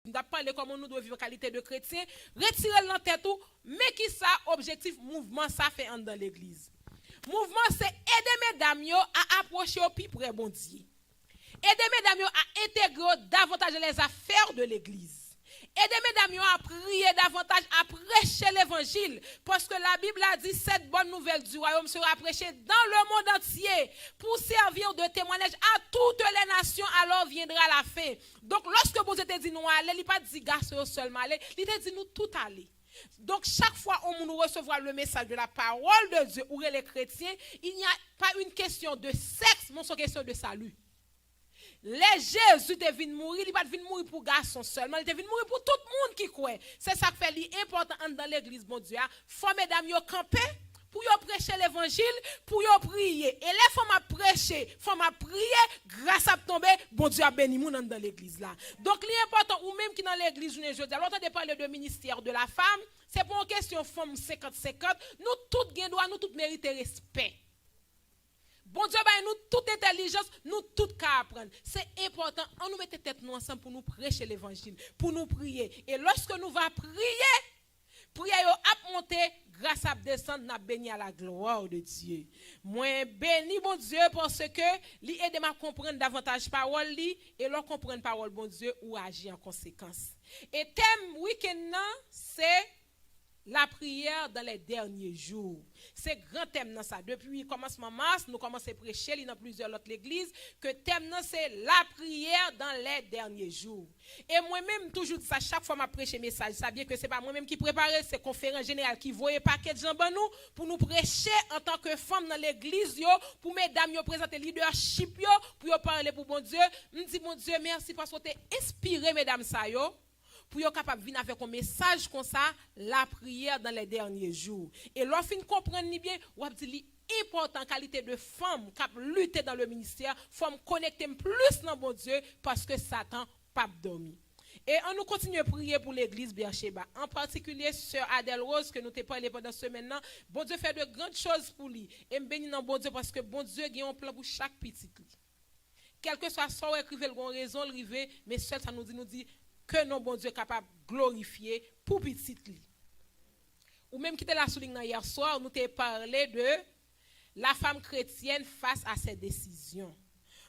nous avons parlé comment nous devons vivre en qualité de chrétien, retirer dans tête tout, mais qui ça objectif mouvement ça fait dans l'église. Mouvement c'est aider mesdames yo à approcher au plus près bon Dieu. Aider mesdames yo à intégrer davantage les affaires de l'église. Aidez mesdames yo à prier davantage, à prêcher l'évangile. Parce que la Bible a dit cette bonne nouvelle du royaume sera prêchée dans le monde entier pour servir de témoignage à toutes les nations. Alors viendra la fin. Donc lorsque vous êtes dit nous aller, il pas dit garçon seulement aller, il te dit nous tout aller. Donc chaque fois où nous recevons le message de la parole de Dieu ou les chrétiens, il n'y a pas une question de sexe, mais c'est une question de salut. Les Jésus est venu mourir, il n'est pas venu mourir pour garçon seulement, il est venu mourir pour tout le monde qui croit. C'est ça qui fait l'important dans l'église, bon Dieu. Faut mesdames yo camper pour yo prêcher l'évangile, pour yo prier. Et les femmes à prêcher, femmes à prier, grâce à tomber, bon Dieu a béni moun dans l'église là. Donc l'important ou même qui dans l'église je dis, alors on parle de ministère de la femme, c'est pour une question femme 50-50, nous toutes gain droit, nous toutes mériter respect. Bon Dieu, nous toute intelligence, nous toutes qu'à apprendre. C'est important, on nous mette tête nous ensemble pour nous prêcher l'évangile, pour nous prier. Et lorsque nous va prier, prier à monter, grâce à descendre, nous béni à la gloire de Dieu. Moi, béni bon Dieu parce que lui aide à comprendre davantage parole li et leur comprendre parole bon Dieu ou agir en conséquence. Et thème week-end c'est la prière dans les derniers jours. C'est grand thème dans ça. Depuis le commencement mars, nous commençons à prêcher dans plusieurs autres églises que thème c'est la prière dans les derniers jours. Et moi-même toujours ça chaque fois je prêche message, ça bien que c'est pas moi-même qui prépare, c'est conférence générale qui voyait paquet de gens nous pour nous prêcher en tant que femme dans l'église pour mesdames yo présenter leadership yo pour parler pour bon Dieu. Me dit bon Dieu merci parce que tu inspiré mesdames ça yo. Pour être capable de venir avec un message comme ça, la prière dans les derniers jours. Et lorsqu'on comprend bien, on va dire important qualité de femme qui lutter dans le ministère, femme connecter plus dans bon Dieu parce que Satan pas dormi. Et on nous continue à prier pour l'église Beersheba, en particulier sœur Adèle Rose que nous t'ai parlé pendant ce maintenant. Bon Dieu fait de grandes choses pour lui. Et me bénis dans bon Dieu parce que bon Dieu a un plan pour chaque petit. Quel que soit son écrivait le raison river, mais seul ça nous dit que nos bon Dieu est capable de glorifier pour petit li. Ou même qui était la souligne hier soir, nous t'ai parlé de la femme chrétienne face à ses décisions.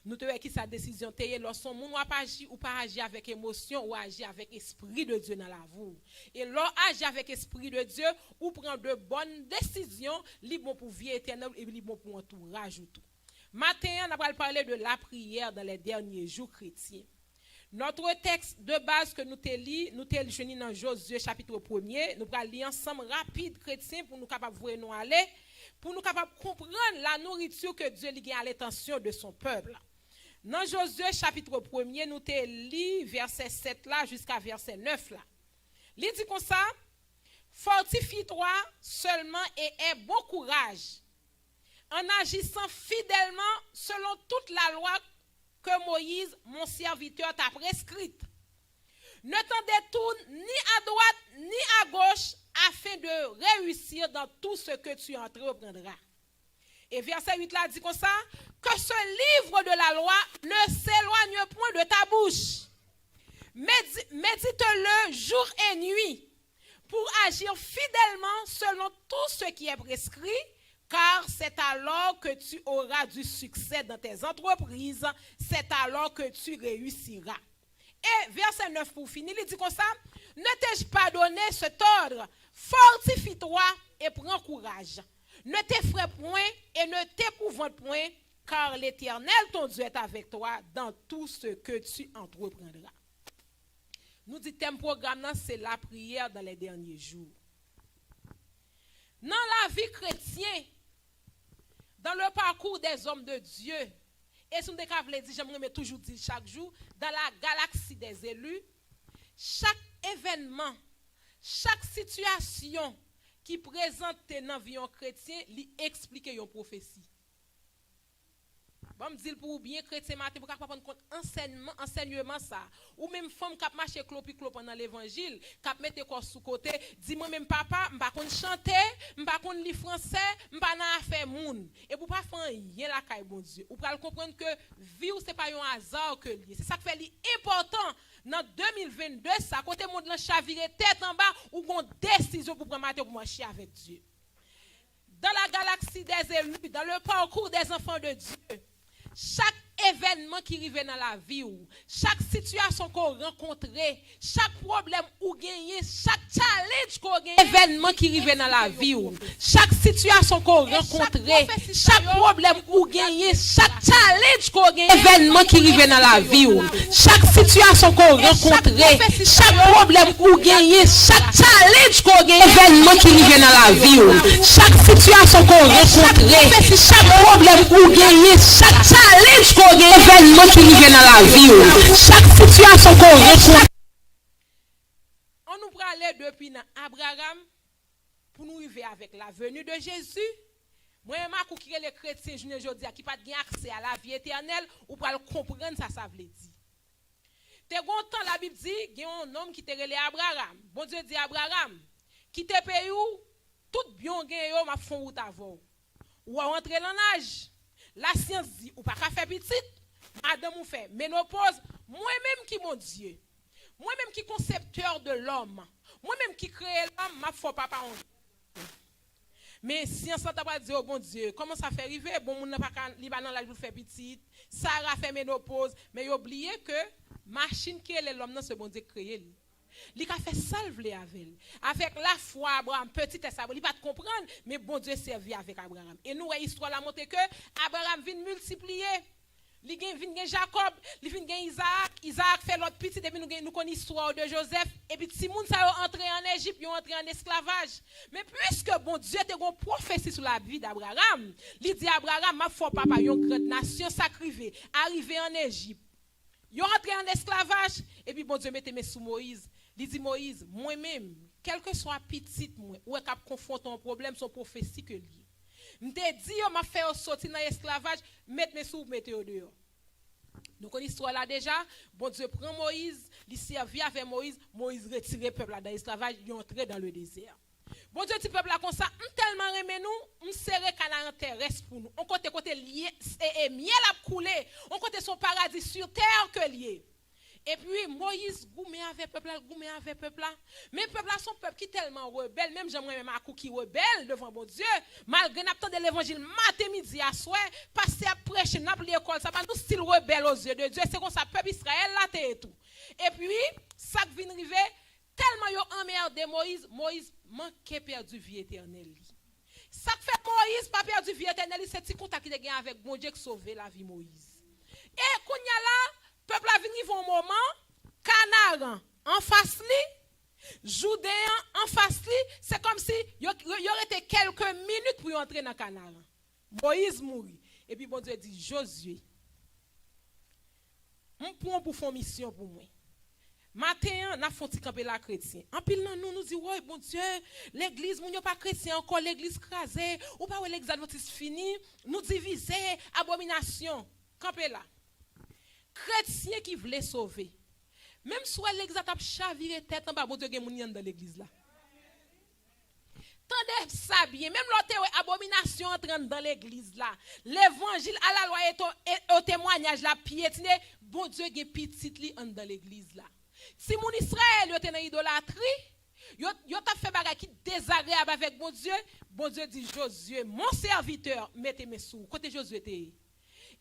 Nous t'ai qui sa décision t'est lorsqu'on moun pas agir ou pas agir avec émotion ou agir avec esprit de Dieu dans la vie. Et lorsqu'on agit avec esprit de Dieu ou prend de bonnes décisions, li bon pour vie éternelle et li bon pour entourage ou tout. Matin, on va parler de la prière dans les derniers jours chrétiens. Notre texte de base que nous te lit, dans Josué chapitre 1er, nous allons lire ensemble rapide chrétien pour nous capables voir nous aller, pour nous capables comprendre la nourriture que Dieu lui a à l'intention de son peuple. Dans Josué chapitre 1er, nous te lit verset 7 là jusqu'à verset 9 là. Il dit comme ça: fortifie-toi seulement et aie bon courage en agissant fidèlement selon toute la loi que Moïse, mon serviteur, t'a prescrite. Ne t'en détourne ni à droite ni à gauche afin de réussir dans tout ce que tu entreprendras. Et verset 8 là dit comme ça: que ce livre de la loi ne s'éloigne point de ta bouche. Médite-le jour et nuit pour agir fidèlement selon tout ce qui est prescrit, car c'est alors que tu auras du succès dans tes entreprises, c'est alors que tu réussiras. Et verset 9 pour finir, il dit comme ça: ne t'ai-je pas donné cet ordre? Fortifie-toi et prends courage. Ne t'effraie point et ne t'épouvante point, car l'Éternel ton Dieu est avec toi dans tout ce que tu entreprendras. Nous dit thème programme, c'est la prière dans les derniers jours. Dans la vie chrétienne, dans le parcours des hommes de Dieu, et si nous devons dire, j'aimerais toujours dire chaque jour, dans la galaxie des élus, chaque événement, chaque situation qui présente dans la vie chrétienne, lui explique une prophétie. Bon, me dit pour bien chrétien matin pour capable prendre compte enseignement ça. Ou même femme qui marcher clopi pendant l'évangile, qui mettre corps sous côté, dit moi même papa, m'pa konn chanter, m'pa konn lire français, m'pa nan faire moun. Et pour pas faire rien la caille bon Dieu. Ou pral comprendre que vie c'est pas un hasard que lié. C'est ça qui fait important dans 2022 ça côté monde lan chavirer tête en bas ou gon décision pour prendre matin pour marcher avec Dieu. Dans la galaxie des élus, dans le parcours des enfants de Dieu, chaque événement qui arrive dans la vie, chaque situation qu'on rencontre, chaque problème ou gagner, chaque challenge qu'on gagne, événement qui arrive dans la vie, chaque situation qu'on rencontre, chaque problème ou gagner, chaque challenge qu'on gagne, événement qui arrive dans la vie, chaque situation qu'on rencontre, chaque problème ou gagner, chaque challenge qu'on gagne, événement qui arrive dans la vie, chaque situation qu'on rencontre, chaque problème ou gagner, chaque challenge qu'on événement qui vient dans la vie, chaque situation qu'on rencontre. On nous prend aller depuis Abraham pour nous arriver avec la venue de Jésus. Moi, je suis les chrétiens qui n'ont pas accès à la vie éternelle ou pour comprendre ça veut dire. Te gontan la Bible dit, il y a un homme qui te relé Abraham. Bon Dieu dit Abraham, qui te paye ou tout bien gagne m'a font route avant. Ou rentrer dans l'âge. La science dit ou pas faire petite. Madame ou fait ménopause, moi-même qui mon Dieu, moi-même qui concepteur de l'homme, moi-même qui crée l'homme, ma foi papa on. Mais si on s'entend pas dire oh bon Dieu, comment ça fait arriver? Bon moun n'a pas Libanon la faire petite, Sarah fait ménopause, mais oubliez que machine qui est l'homme non c'est bon Dieu créé. Il a fait salver avec la foi Abraham petit et ça il va te comprendre mais bon Dieu servi avec Abraham. Et nous l'histoire la montre que Abraham vient multiplier. Il vient Jacob, il vient Isaac, Isaac fait l'autre petit, et puis nous connaissons l'histoire de Joseph, et puis si moun sa yo entré en Égypte, ils ont entré en esclavage. Mais puisque bon Dieu te gon prophétie sur la vie d'Abraham, il dit Abraham, ma foi papa, yon grande nation sacrifiée, arrivé en Égypte. Ils ont entré en esclavage, et puis bon Dieu mette mes sous Moïse. Il dit Moïse, moi-même, quel que soit petit, moi, ou est cap confronter un problème, son prophétie que lié. M'te dit on m'a fait sortir dans l'esclavage, mettre mes sous mettre au dehors. Donc l'histoire là déjà, bon Dieu prend Moïse, il servit avec Moïse, Moïse retire le peuple dans l'esclavage, il entré dans le désert. Bon Dieu dit peuple là comme ça, tellement aimé nous, on serré canard terrestre pour nous. On côté lié et miel a coulé, on côté son paradis sur terre que lié. Et puis Moïse goumé avec peuple là. Mais peuple là son peuple qui tellement rebelle, même j'aimerais même à qui rebelle devant bon Dieu, malgré n'attendre l'évangile matin midi à soir, passer à prêcher n'a l'école, ça pas nous style rebelle aux yeux de Dieu, c'est comme ça peuple Israël là et tout. Et puis ça vient arriver tellement yo emmerdé Moïse manquait perdu vie éternelle. Ça fait Moïse pas perdu vie éternelle, c'est petit contact qu'il a gagné avec bon Dieu qui sauver la vie Moïse. Et kounya là peuple a venu un moment, Canaan en face li, Judéen en face li, c'est comme si il y aurait été quelques minutes pour entrer dans Canaan. Moïse mourit. Et puis bon Dieu dit, Josué, on prend pour faire mission pour moi. Matin, on a fait camper la chrétien. En pile nous dit ouais bon Dieu, l'église moun yo pas chrétien encore, l'église crasée, ou pas l'église adventiste fini, nous diviser, abomination. Camper là. Chrétien qui voulait sauver. Même si l'église a chaviré tête en bas, bon Dieu gen moun dans l'église là. Tendez ça bien, même l'autre abomination entrant dans l'église là. L'évangile à la loi et au témoignage la piétiné, bon Dieu gen petit li dans l'église là. Si mon Israël était dans l'idolâtrie, yo t'a fait bagay qui désagréable avec bon Dieu dit Josué, mon serviteur, mettez-moi sous côté Josué était.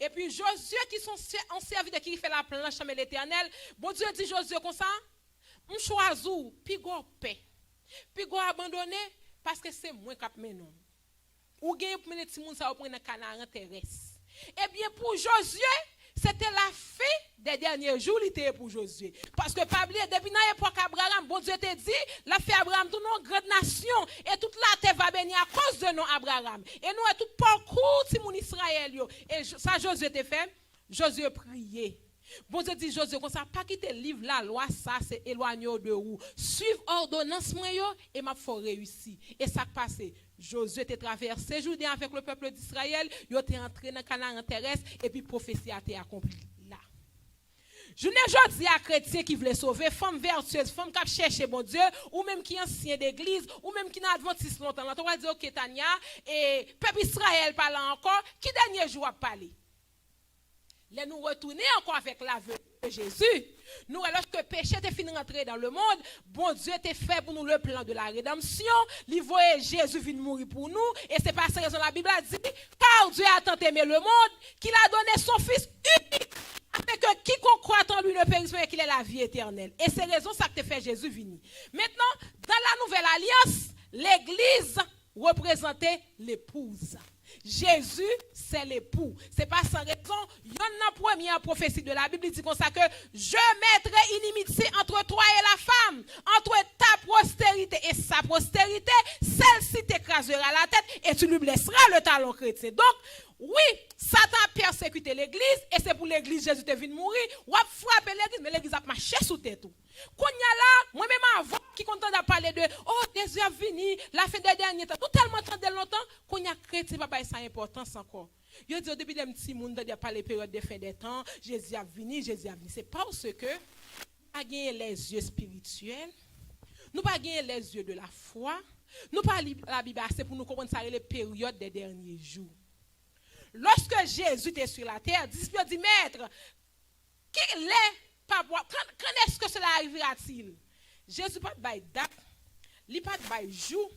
Et puis Josué qui sont en serviteur qui fait la planche avec l'Éternel, bon Dieu dit Josué comme ça, on choisit puis go paix. Puis go abandonner parce que c'est moi qui menon. Ou gagne pour mener ti moun ça prendre dans Canaan terrestre. Et bien pour Josué, c'était la fin des derniers jours, il était pour Josué. Parce que pas oublier depuis l'époque Abraham, bon Dieu te dit, la fait Abraham tout une grande nation et toute la terre va bénir à cause de nom Abraham. Et nous tout parcours si mon Israël yo. Et ça Josué te fait, Josué prier. Bon Dieu dit Josué comme ça pas quitter livre la loi ça c'est éloigné de vous. Suivre ordonnance moi yo et m'a faut réussir. Et ça passé. Josué était traversé Jourdain avec le peuple d'Israël, il était entré dans Canaan terrestre et puis prophétie a été accomplie là. Je ne dis à chrétiens qui veulent sauver, femmes vertueuses, femmes qui cherchent bon Dieu, ou même qui ancien d'église, ou même qui n'adventiste longtemps. On va dire, ok, Tania, et peuple Israël parle encore, qui dernier jour a parlé? Là, nous retourner encore avec la venue de Jésus. Nous, lorsque le péché était fini d'entrer dans le monde, bon Dieu était fait pour nous le plan de la rédemption. Il voyait Jésus venir mourir pour nous. Et c'est par cette raison la Bible a dit, car Dieu a tant aimé le monde, qu'il a donné son Fils unique, afin que quiconque croit en lui ne périsse pas et qu'il ait la vie éternelle. Et c'est raison ça que fait Jésus venir. Maintenant, dans la nouvelle alliance, l'Église représentait l'épouse. Jésus, c'est l'époux. C'est pas sans raison. Il y a une première prophétie de la Bible qui dit comme ça que je mettrai inimitié entre toi et la femme, entre ta postérité et sa postérité, celle-ci t'écrasera la tête et tu lui blesseras le talon chrétien. Donc, oui, Satan a persécuté l'église et c'est pour l'église Jésus est venu mourir. Ou a frappé l'église, mais l'église a marché sous tête. Quand il y a là, moi-même avant qui content de parler de oh Jésus a venu, la fin des derniers temps, tout tellement tant de longtemps, quand il y a chrétien, papa, ça a importance encore. Je dis depuis des petits monde de parler période de fin des temps, Jésus a venu, Jésus a venu. C'est parce que nous pas gagné les yeux spirituels, nous pas gagné les yeux de la foi, nous pas la Bible assez pour nous comprendre ça les périodes des derniers jours. Lorsque Jésus était sur la terre, disciples dit maître, quand est-ce que cela arrivera-t-il? Jésus pas de bail date, il pas de bail jour,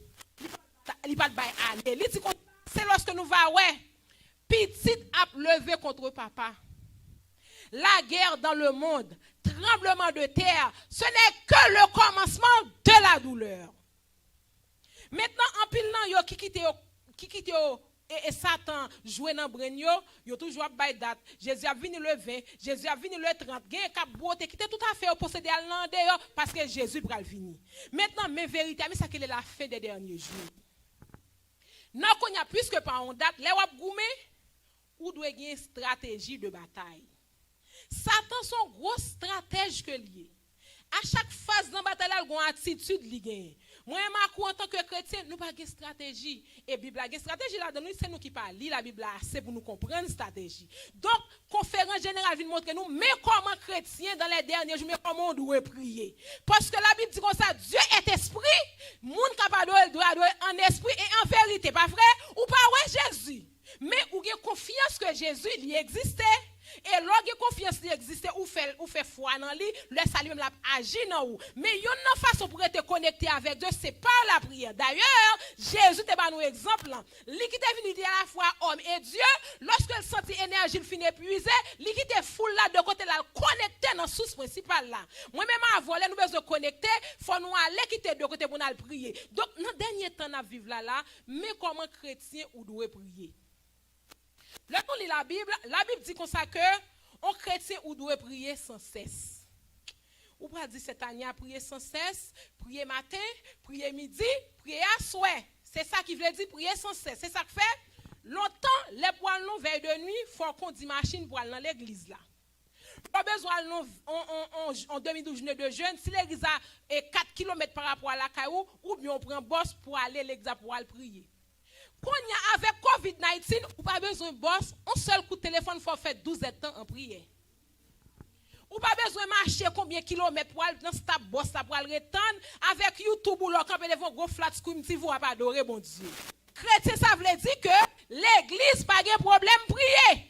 il pas de bail année. Il dit c'est lorsque nous va ouais, petite a levé contre papa. La guerre dans le monde, tremblement de terre, ce n'est que le commencement de la douleur. Maintenant en pile nan yo qui quitte et Satan jouer dans brenyo, yo toujours bay date. Jésus a venu le 20, Jésus a venu le 30. Gen cap beauté qui était tout à fait au posséder al dehors parce que Jésus pral venir. Maintenant mais vérité, mais ça qu'elle est la fin des derniers jours. Non qu'on y a plus que pas on date, les wap goumé ou doit gagner stratégie de bataille. Satan son gros stratège que lié. À chaque phase dans bataille là, il a une attitude li gagne. Moi ma en tant que chrétien, nous pas de stratégie et Bible a une stratégie là dedans, c'est nous qui parle la Bible c'est pour nous comprendre stratégie. Donc conférence générale vient montrer nous mais comment chrétien dans les derniers jours mais comment on doit prier. Parce que la Bible dit comme ça, Dieu est esprit, monde capable doit adorer en esprit et en vérité, pas vrai? Ou pas ouais Jésus. Mais ou avez confiance que Jésus il existait. Et lorsque confiance il existe ou fait foi dans lui, le salut même l'a agi dans vous. Mais il y a une façon pour être connecté avec Dieu, c'est par la prière. D'ailleurs, Jésus te donne un exemple là. Lui qui est venu à la fois homme et Dieu, lorsqu'il sentit énergie, il finit épuisé, lui qui était foule là de côté là, connecté dans la source principale là. Moi même avant nous besoin de connecter, faut nous aller quitter de côté pour nous prier. Donc dans dernier temps nous vivre là, mais comment chrétien ou doit prier? Lorsque on lit la Bible dit comme ça que on chrétien ou doit prier sans cesse. Ou pas dire cette année à prier sans cesse, prier matin, prier midi, prier à soir. C'est ça qui veut dire prier sans cesse. C'est ça que fait. Longtemps les poils non veille de nuit, faut qu'on dit machine pour aller dans l'église là. Pas besoin en 2012 journée de jeûne, si l'église a 4 km par rapport à la caillou ou bien on prend boss pour aller à l'église pour aller prier. Quand il y a avec COVID-19, ou pas besoin de boss, un seul coup de téléphone faut faire 12 temps en prière. Ou pas besoin de marcher combien de kilomètres pour aller dans cette boss pour aller retendre avec YouTube ou leur camper devant gros flat screen si vous pas adorer bon Dieu. Chrétien ça veut dire que l'église pas de problème prier.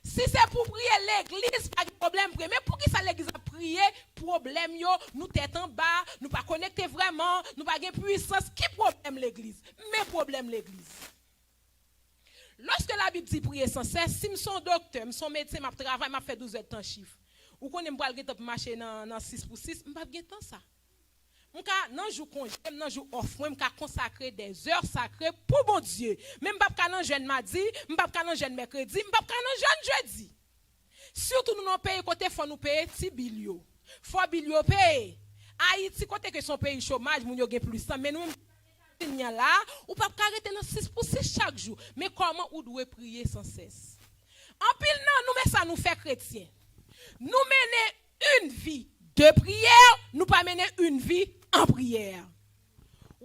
Si c'est pour prier l'église, pas de problème prier. Mais pour qui ça l'église a prié, problème yo, nous tête en bas, nous pas connecter vraiment, nous pas de puissance. Qui problème l'église? Mais problème l'église. Lorsque la Bible dit prier sans cesse, si je suis docteur, je suis médecin, je travaille, je fais 12 heures de temps chiffre. Ou qu'on aime pas marcher dans 6 pour 6, je ne pas temps ça. Dans jour congé, dans jour off, moi me consacrer des heures sacrées pour bon Dieu. Même pas dans jeune mardi, même pas dans jeune mercredi, même pas dans jeune jeudi. Surtout nous dans pays côté faut nous payer ti bilio. Faut bilio payer. Haïti côté que son pays chômage, moun yo gen plus mais nous là, ou pas arrêter dans 6 pour 6 chaque jour. Mais comment ou doit prier sans cesse? En pile non, nous mais ça nous fait chrétien. Nous mener une vie de prière, nous pas mener une vie en prière.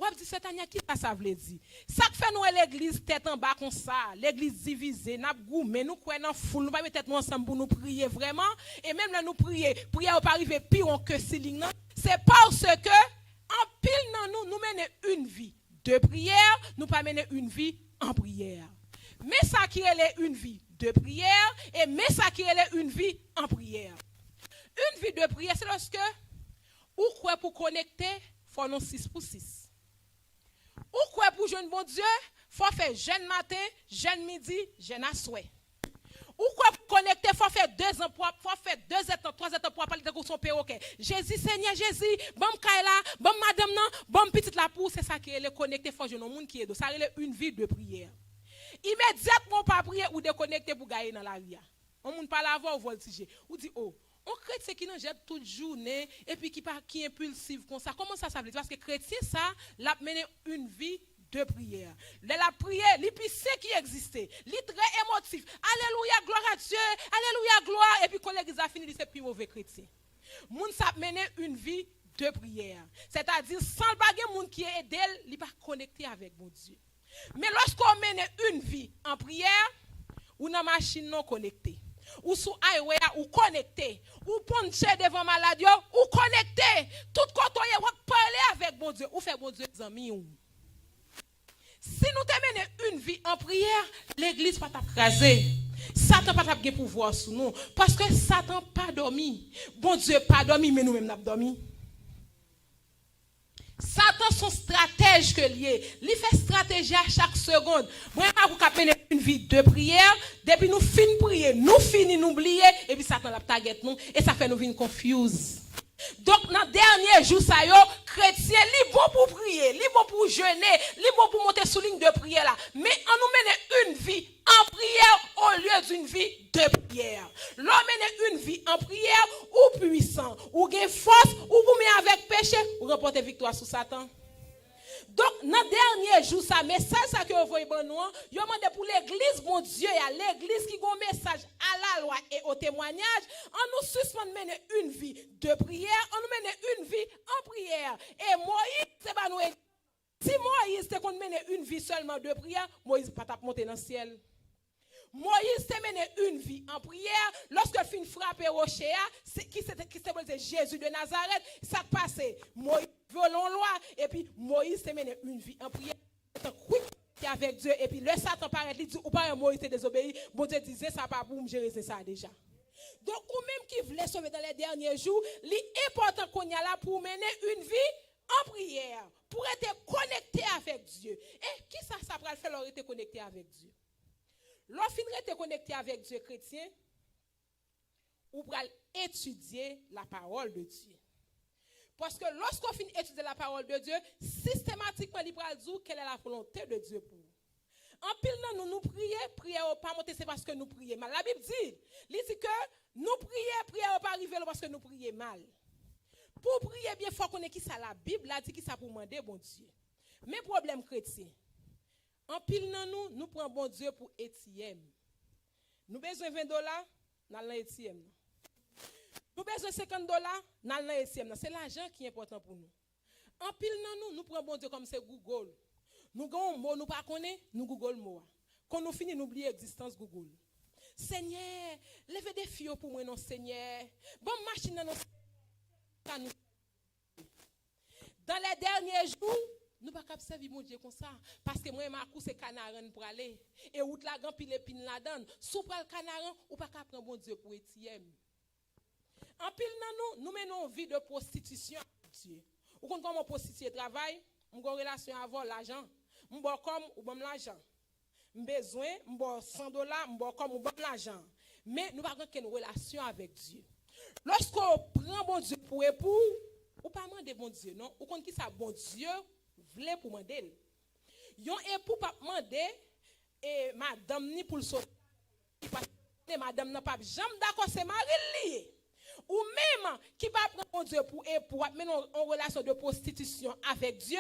Ou ap di Setania qui ça veut dire? Ça fait nous l'église tête en bas comme ça, l'église divisée, n'a goumé, nous croyons dans foule, nous pas mettre tête ensemble pour nous prier vraiment et même là nous prier pas arriver pire que siling. C'est parce que en pile dans nous mener une vie de prière, nous pas mener une vie en prière. Mais ça qui est une vie de prière et mais ça qui est une vie en prière. Une vie de prière, c'est lorsque ou quoi pour connecter, faut non 6 pour 6. Ou quoi pour jeûne bon Dieu, faut faire jeûne matin, jeûne midi, jeûne à souhait. Ou quoi pour connecter, faut faire 2 ans pour faut faire 2 ans, 3 ans pour parler de son perroquet. Jésus Seigneur Jésus, bon Kaila, bon madame non, bon petite la pour, c'est ça qui est le connecter, faut jeûne monde qui est ça est une vie de prière. Immédiatement pas prier ou déconnecter pour gagner dans la vie. On monde pas l'avoir ou voltiger. Ou dit oh, on chrétien qui n'en jette toute journée et puis qui impulsif comme ça. Comment ça veut dire? Parce que chrétien ça, l'a mené une vie de prière. La prière, l'épicé qui existait, li très émotif. Alléluia, gloire à Dieu. Alléluia, gloire. Et puis quand l'église a fini, c'est plus mauvais chrétien. Moun ça mené une vie de prière. C'est-à-dire sans le bagage moun qui est aidé, il pas connecté avec mon Dieu. Mais lorsqu'on mène une vie en prière, ou dans machine non connectée, ou sous highway ou connecté, ou ponche devant maladie ou connecté, tout côté ou parler avec bon Dieu, ou faire bon Dieu amis ou. Si nous terminons une vie en prière, l'église pas t'accraser. Satan pas t'avoir pouvoir sur nous parce que Satan pas dormi. Bon Dieu pas dormi mais nous même n'a dormi. Satan son stratège que lié. Il fait stratégie à chaque seconde. Moi vous mener une vie de prière, depuis nous fin prier, nous fini nous oublier et puis Satan la target nous et ça fait nous venir confuse. Donc dans dernier jour ça yo chrétien li bon pour prier, li bon pour jeûner, li bon pour monter sous ligne de prière là, mais on nous mène une vie en prière au lieu d'une vie de prière. L'homme mène une vie en prière ou puissant, ou gain force, ou vous met avec péché, ou remporter victoire sur Satan. Donc, dans le dernier jour, ça message ça que vous voyez bon nous, yo demandé pour l'église bon Dieu, il y a l'église qui a un message à la loi et au témoignage, on nous suspend mener une vie de prière, on nous mène une vie en prière. Et Moïse, c'est pas nous. Si Moïse te qu'on mener une vie seulement de prière, Moïse pas t'a monter dans le ciel. Moïse te mené une vie en prière lorsqu'il fin frapper rocher qui s'appelait Jésus de Nazareth, ça passait Moïse violon loi et puis Moïse te mené une vie en prière avec Dieu et puis le Satan paraît il dit ou pas Moïse te désobéi, bon Dieu disait ça pas pour me gérer ça déjà. Donc ou même qui voulait sauver dans les derniers jours, l'important qu'on y a là pour mener une vie en prière, pour être connecté avec Dieu. Et qui ça va faire leur être connecté avec Dieu? Lorsqu'on est connecté avec Dieu chrétien, on va étudier la parole de Dieu. Parce que lorsqu'on finit étudier la parole de Dieu, systématiquement, il va dire quelle est la volonté de Dieu pour nous. En pile, nous prions pas monter, c'est parce que nous prions mal. La Bible dit que nous prions pas arriver parce que nous prions mal. Pour prier bien, il faut qu'on ait qui ça la Bible a dit qui ça pour demander bon Dieu. Mais problème chrétien. En pile nous prenons bon Dieu pour ATM. Nous besoin $20, nous allons ATM. Nous besoin $50, nous allons ATM. C'est l'argent qui est important pour nous. En pile nous prenons bon Dieu comme c'est Google. Nous avons un mot, nous pas connaît, nous Google mot. Quand nous finissons d'oublier l'existence Google. Seigneur, levez des filles pour moi non Seigneur. Bon machine dans nos. Dans les derniers jours, nous pas capable servir mon Dieu comme ça parce que moi ma cou c'est canaran pour aller et route la grand pile épine la donne sous pral canaran ou pas capable prendre bon Dieu pour étième en pile nous menons une vie de prostitution Dieu ou quand comment prostituer travail on a relation avec l'argent on bon comme ou bon l'argent besoin on bon $100 on bon comme ou bon l'argent mais nous pas une relation avec Dieu lorsqu'on prend bon Dieu pour époux ou pas demander bon Dieu non ou quand qui ça bon Dieu voulait pour demander. Yon époux pas demander et madame ni pour le sauver. Madame n'a pas jamais d'accord c'est mari lié. Ou même qui va prendre mon Dieu pour époux mener en relation de prostitution avec Dieu,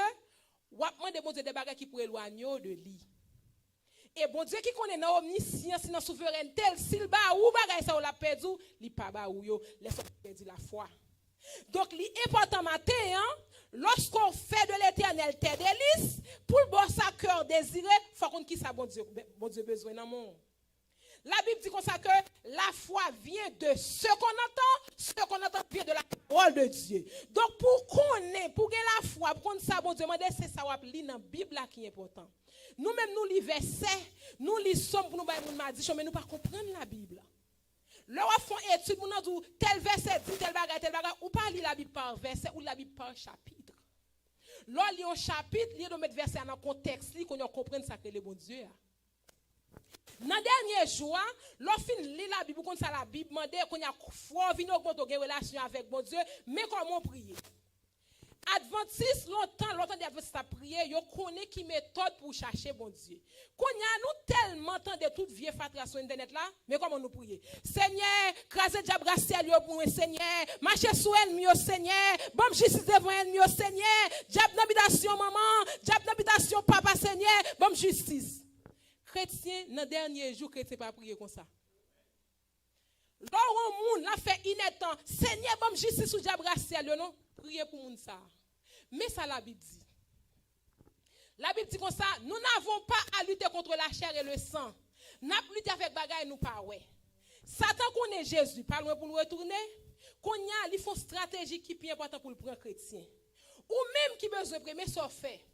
ou demander bon Dieu des bagages qui pourraient éloigner de lui. Et bon Dieu qui connaît dans omniscience dans souveraineté, s'il ba ou bagay ça ou la perdu, li pas ba ou yo, laisse perdre la foi. Donc l'important matin lorsqu'on fait de l'éternel l'Éternel tes délices, pour le bon sa cœur désiré, faut qu'on qui ça bon Dieu besoin dans mon. La Bible dit comme ça que la foi vient de ce qu'on entend vient de la parole de Dieu. Donc pour que la foi, pour qu'on ça bon Dieu, c'est ça qu'on lit dans la Bible là qui est important. Nous-mêmes nous lisons versets, nous lisons pour nous bailler mon m'a dit, mais nous pas comprendre la Bible. Là on fait étude, nous dit tel verset dit tel bagage, ou pas lire la Bible par verset ou la Bible par chapitre. Là lire un chapitre, lire mettre verset dans contexte, qu'on comprenne ça que le bon Dieu. Dans le dernier jour, lorsqu'on lit la Bible, qu'on ça la Bible, demande qu'on a foi, venir augmenter une relation avec bon Dieu, mais comment prier? Adventiste, longtemps d'Adventiste a prié, yo connaît qui méthode pour chercher bon Dieu. Qu'on y a nous tellement temps de toute vieille fatra sur internet là, mais comment nous prier? Seigneur, craser diable ciel yo pour Seigneur, marcher sur ennemi au Seigneur, bon justice devant ennemi au Seigneur, diable d'habitation maman, diable d'habitation papa Seigneur, bon justice. Chrétien, dans le dernier jour, chrétien pas prier comme ça. Lorsqu'on moun l'a fait inétant, Seigneur, bon justice sous diable ciel non, prier pour moun ça. Mais ça la Bible dit. La Bible dit comme ça, nous n'avons pas à lutter contre la chair et le sang. Nous avons lutter avec bagaille nous pas ouais. Satan connaît Jésus, pas loin pour nous retourner. Qu'on y a, ils font stratégie qui est important pour le prendre chrétien. Ou même qui besoin de premier ça fait.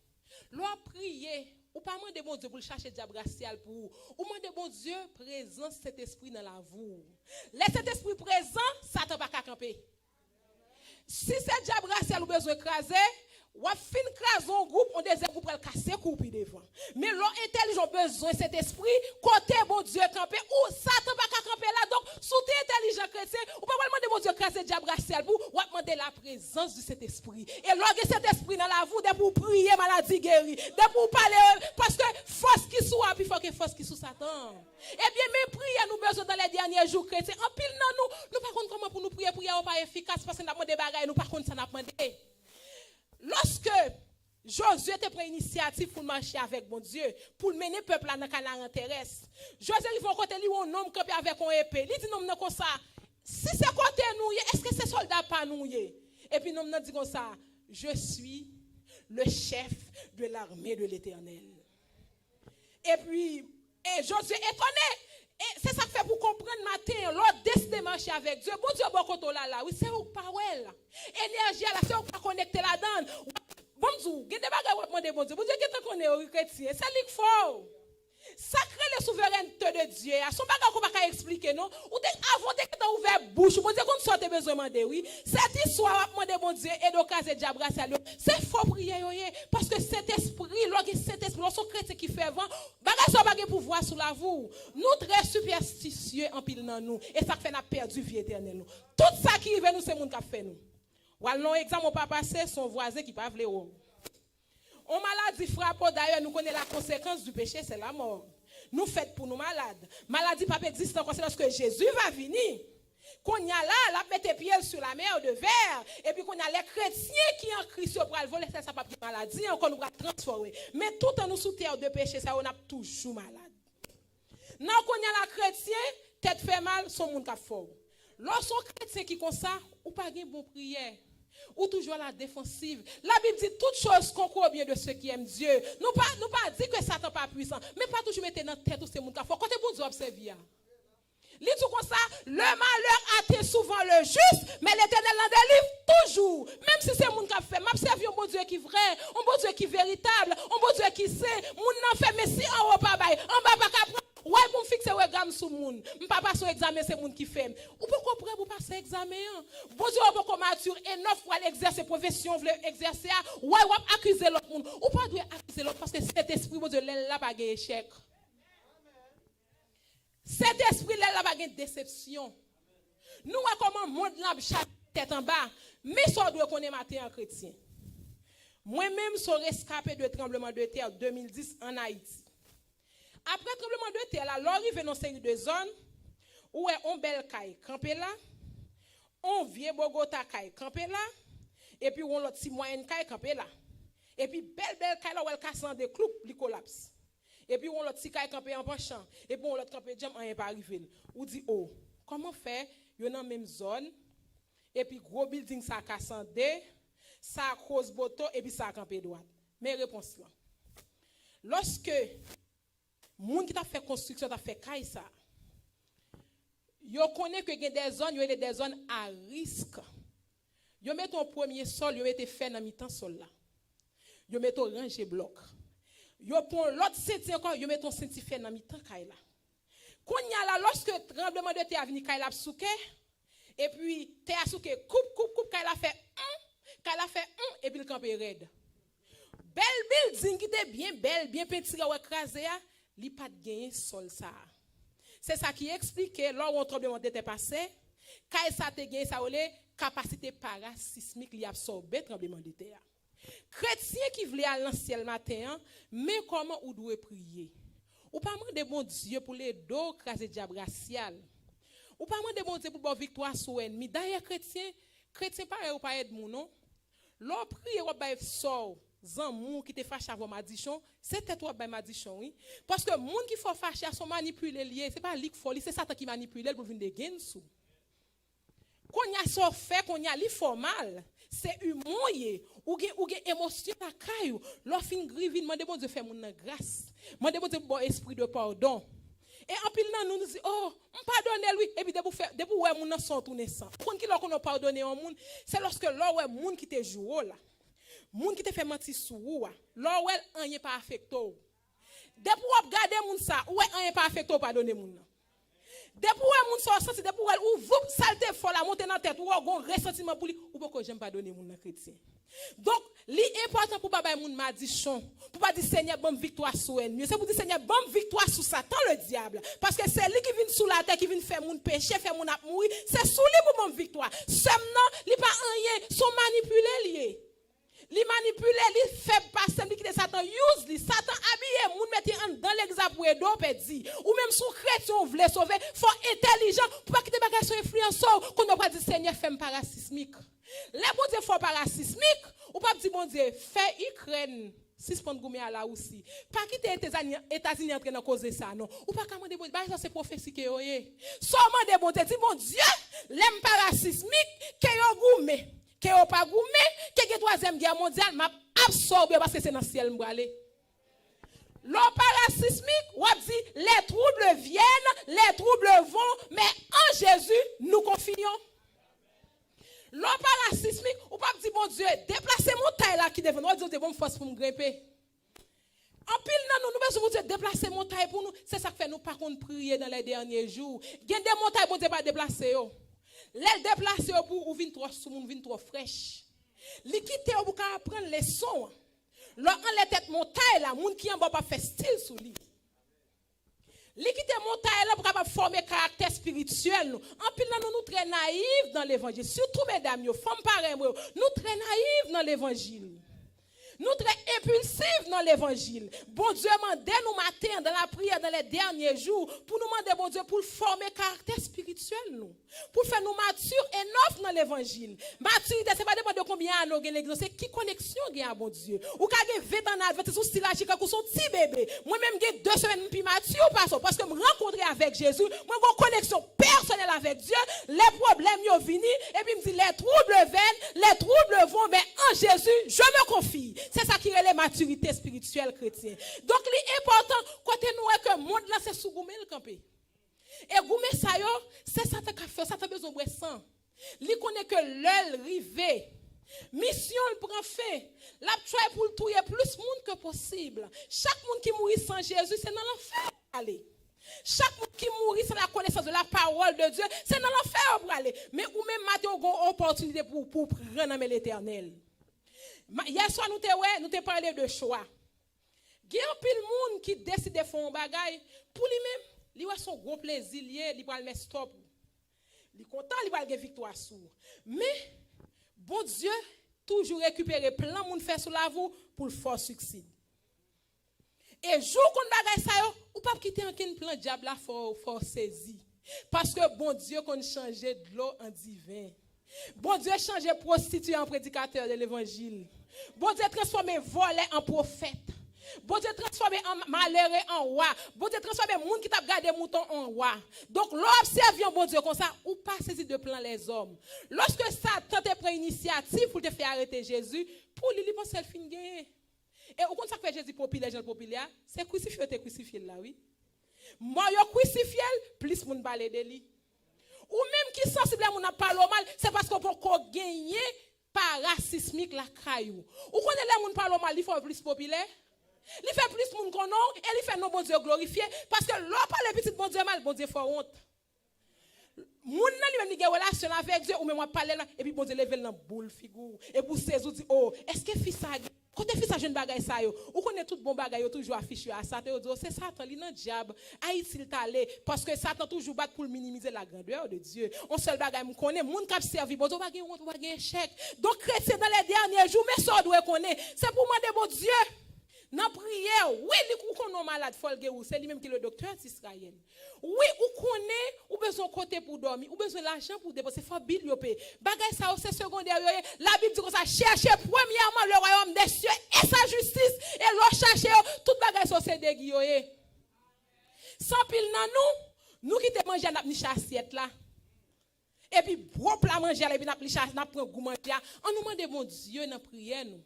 L'on prier. Ou pas demander bon Dieu pour chercher diable racial pour vous. Ou demander bon Dieu présent cet esprit dans la vous. Laissez cet esprit présent, Satan pas qu'à camper. Si c'est diable racial ou besoin d'écraser, ou fin craser un groupe, on deuxième groupe pour casser couper devant. Mais l'intelligent besoin cet esprit côté bon Dieu camper ou Satan pas qu'à camper là donc sous intelligent chrétien, ou pas demander bon Dieu craser diable racial pour ou demander la présence de cet esprit. Et lorsque cet esprit dans la vous de pour prier maladie guérie, de pour parler parce que force qui soit puis faut que force qui sous Satan. Eh bien mes prières nous besoin dans les derniers jours chrétiens. En pile non nous pas contre comment pour nous prier pas efficace parce que n'a demandé bagaille nous pas contre ça n'a demandé. Lorsque Josué était pris initiative pour marcher avec mon Dieu, pour mener le peuple dans le canal terrestre, Josué il faut côté lui un homme camper avec un épée. Il dit non comme ça. Si c'est côté nous, est-ce que c'est soldat pas nous? Et puis nous dit comme ça, je suis le chef de l'armée de l'Éternel. Et puis Josué étonné. Et c'est ça que fait pour comprendre matin, l'autre décide de marcher avec Dieu. Bon Dieu, bon côté là, oui, c'est où parole. Énergie là, c'est où pas connecter là-dedans. Bon Dieu, il y a des bagages qui demander bon Dieu. Bon Dieu, qui te connaît au chrétien, c'est lui qui faut. Sacré la souveraineté de Dieu. Son bagage qu'on va expliquer non. Ou avant de que tu ouvert bouche, bon Dieu qu'on sorte besoin demander oui. Cette histoire demander bon Dieu et d'occaser diable c'est faux prier parce que cet esprit, cet esprit, son chrétien qui fait vent, bagage son bagage pour voir sous la vous. Nous très superstitieux en pile dans nous et ça fait n'a perdu vie éternelle. Tout ça qui arrive nous c'est monde qui fait nous. Ou alors exemple on pas passer son voisin qui pas vle ou. On maladie frappe d'ailleurs nous connaissons la conséquence du péché c'est la mort. Nous faisons pour nous malades. Maladie pas existe encore c'est lorsque Jésus va venir. Qu'on y a là, la mettre pied sur la mer de verre et puis qu'on a les chrétiens qui en Christ pour le voler ça pas de maladie encore nous va transformer. Mais tout en nous sous terre de péché ça on a toujours malade. Non qu'on y a la chrétien tête fait mal son monde qui fort. Lorsqu'on chrétien qui comme ça ou pas gain bon prière ou toujours à la défensive. La Bible dit toutes choses concourent bien de ceux qui aiment Dieu. Nous pas dire que Satan pas puissant, mais pas toujours mettre dans la tête tous ces monde qui fort. Quand bon Dieu observer. Lis tout comme ça, le malheur atteint souvent le juste, mais l'Éternel l'en délivre toujours. Même si c'est le monde qui a fait, m'observe un bon Dieu qui est vrai, un bon Dieu qui est véritable, un bon Dieu qui sait, moun n'en fait, mais si en haut pas bail, en bas pas capable. Ouais, pour me fixer un gamme sur le monde. Je ne pas passer examen, c'est le monde qui fait. Ou pourquoi pour passer examen? Bon Dieu, on peut mature et neuf fois l'exercer profession, exercer, ouais, ou accuser l'autre monde. Ou pas doit accuser l'autre parce que cet esprit, bon Dieu, là, pas gagné échec. Cet esprit, là, pas gagné déception. Nous, comment le monde là, chaque tête en bas, mais ça doit qu'on est matin en chrétien. Moi-même, je suis rescapé de tremblement de terre 2010 en Haïti. Après le tremblement de terre, là, l'arrivée dans une série de zones où on bel caille campé là, on vieux Bogota caille campé là, et puis on l'autre si moyenne caille campé là. Et puis belle caille là où elle casse en des clous, il collapse. Et puis on l'autre si caille campé en penchant, et puis on l'autre campé jam en pas arrivé. Ou dit oh, comment faire yo dans même zone et puis gros building ça casse en deux, ça cause boto et puis ça campé droite. Mes réponses là. Lorsque moun qui t'a fait construction t'a fait caille ça, yo connaît que des zones à risque. Yo met ton premier sol, yo mette fait dans mi-temps sol là. Yo met ton ranger bloc. Yo prend l'autre senti encore, yo met ton senti fait dans mi-temps caille là. Kounya là lorsque tremblement de terre vini caille là souké et puis terre souké coupe caille là fait et puis le camp est raide. Belle building qui était bien belle, bien peinturée ou écrasée, li pas de gagner sol ça. C'est ça qui explique lors où un tremblement de terre passé, quand ça te gagné ça olé capacité parasismique li absorber tremblement de terre. Chrétien qui voulait aller dans le ciel matin, mais comment ou doit prier? Ou pas demander bon Dieu pour les dos craser diable racial. Ou pas demander bon Dieu pour bonne victoire sur ennemi. D'ailleurs chrétien pareil ou pas aide moun non. L'on prie ou ba sort zanmou qui te fâche avant madichon, c'est tête ou ba madichon oui. Parce que moun qui faut fâcher sont manipuler lié, c'est pas li folie, c'est Satan qui manipule pour venir de gain sous. Qu'on y a so fait qu'on y a li formal, c'est humour ou gen émotion la caillou. L'on fin grive demander bon Dieu faire moun nan grâce. Demander bon Dieu bon esprit de pardon. Et en pile nan nous dit oh, on pardonne lui et puis de pour ouais moun nan son tourner sans. Kon ki l'on pardonner un moun, c'est lorsque l'on ouais moun qui te joue là. Moun qui te fait mentir sou ou, l'on ouais rien pas affecto. De pour regarder moun ça, ouais rien pas affecto pardonner moun nan. Depuis où moun so senti depuis où vous saleté fort la monter dans tête ou gon ressentiment pour lui ou pourquoi j'aime pas donner moun chrétien. Donc li important pour pas bay moun madichon pour pas dire Seigneur bonne victoire sur ennemi c'est pour dire Seigneur bonne victoire sur Satan le diable parce que c'est lui qui vient sous la terre qui vient faire moun péché faire moun ap mourir c'est sous lui pour bonne victoire seulement li pas rien sont manipulés lié. Li manipule, li fait passer, li qui Satan use li. Satan habille moun mette en dans l'exemple pour do pedi. Ou même sous chrétien voulait sauver, faut intelligent pour pas quitter bagage sur influenceur qu'on n'a pas dit Seigneur fait parasismique. Les bon Dieu font parasismique ou pas dit bon Dieu fait Ukraine suspend goumé à la aussi. Pas quitter États-Unis en train de causer ça non. Ou pas commander bon Dieu, ça c'est prophétie que yo yé. Seulement de bon Dieu dit bon Dieu, l'aime parasismique que yo goumé. Que yo pas goumé, que la troisième guerre mondiale m'a absorbé parce que c'est dans le ciel m'bralé. L'eau parasismique, on dit les troubles viennent, les troubles vont, mais en Jésus nous confions. L'eau parasismique, on pas dire bon Dieu, déplacez montagne là qui devant nous, on dit bon force pour me grimper. En pile nan nous besoin Dieu déplacer montagne pour nous, c'est ça que fait nous pas contre prier dans les derniers jours. Il y a des montagnes bon Dieu pas déplacer yo. Les déplacer pour ou vinn trop sous moun vinn trop fraîche. Li quitter ou pour apprendre les sons. Là en les tête montagne là, moun qui en bas pas faire style sous lui. Li quitter montagne là pour capable former caractère spirituel nous. En pile nous très naïfs dans l'évangile, surtout mesdames yo, femmes pareilles nous très naïfs dans l'évangile. Nous très impulsifs dans l'évangile. Bon Dieu m'a demandé nous matin dans la prière dans les derniers jours pour nous demander bon Dieu pour former caractère spirituel nous. Pour faire nous matures et neufs dans l'évangile. Maturité c'est pas dépendre de combien nous gagne l'église, c'est qui connexion gagne à bon Dieu. Ou ka gen 20 ans avec son style comme son petit bébé. Moi même j'ai 2 semaines puis mature parce que me rencontrer avec Jésus, moi j'ai une connexion personnelle avec Dieu, les problèmes yo vini et puis me dit les troubles viennent, les troubles vont mais en Jésus, je me confie. C'est ça qui est la maturité spirituelle chrétienne. Donc, l'important, côté nous, est que le monde là, c'est sous goumé le campé. Et goumé ça, c'est ça qui a fait, ça a besoin de sang. Il connaît que l'heure rivé. Mission le prend fin. La try pour le tuer plus monde que possible. Chaque monde qui mourit sans Jésus, c'est dans l'enfer. Allez. Chaque monde qui mourit sans la connaissance de la parole de Dieu, c'est dans l'enfer pour aller. Mais ou même matin, on a une opportunité pour prendre l'éternel. Hier soir, nous te parlé de choix. Il y a un pile monde qui décide de faire un bagage pour lui-même. Il a son gros plaisir, il va le mettre stop. Il est content, il va avoir victoire sur. Mais, bon Dieu, toujours récupérer plein de monde fait sur la voie pour le fort succès. Et jour qu'on bagage ça, ou pas quitter un plan diable là fort saisi. Parce que bon Dieu qu'on changer de l'eau en divin. Bon Dieu changer prostituée en prédicateur de l'évangile. Bon Dieu transformer volé en prophète. Bon Dieu transformer en malheureux en roi. Bon Dieu transformer moun qui t'a gardé mouton en roi. Donc l'observation bon Dieu comme ça ou pas saisir de plan les hommes. Lorsque Satan te prend initiative pour te faire arrêter Jésus, pour lui penser le fin gagner. Et au contraire, ça fait Jésus populaire, Jean populaire, c'est crucifié, t'es crucifié là, oui. Moi, yo crucifié, plus moun parler de lui. Ou même qui sensible à mon parle mal, c'est parce qu'on peut gagner par racismique la caillou. Ou qu'on est là moun parle mal, il faut plus populaire. Il fait plus moun qu'on et il fait nos bon Dieu glorifié parce que l'on parle petit bon Dieu mal, bon Dieu faut honte. Moun nan li même li gen relation avec Dieu ou même moi parler là et puis bon Dieu lever dans boule figure et pour ces dit oh est-ce que fils ça côté fils ça jeune bagaille ça yo ou connaît tout bon bagaille yo toujours affiché à Satan dit c'est Satan li nan diable Haïti il t'allé parce que Satan toujours bat pour minimiser la grandeur de Dieu on seul bagaille me connaît moun k'ap servi bon Dieu pas gen honte pas gen échec donc chrétien dans les derniers jours mais ça doit connaître c'est pour demander bon Dieu dans prière, oui, li qu'on malade, folge ou c'est lui même qui est le docteur d'Israël. Oui, ou connaît, ou besoin côté pour dormir, ou besoin l'argent pour dépenser, faut bill yo payer. Bagay ça c'est secondaire la Bible dit que ça chercher premièrement le royaume des cieux et sa justice et l'on chercher tout bagay ça c'est déguié. Sans pile nan nous qui te manger n'a ni assiette là. Et puis gros plat manger là et puis n'a pli chasse n'a prend goût manger. On nous demande mon Dieu dans prière nous.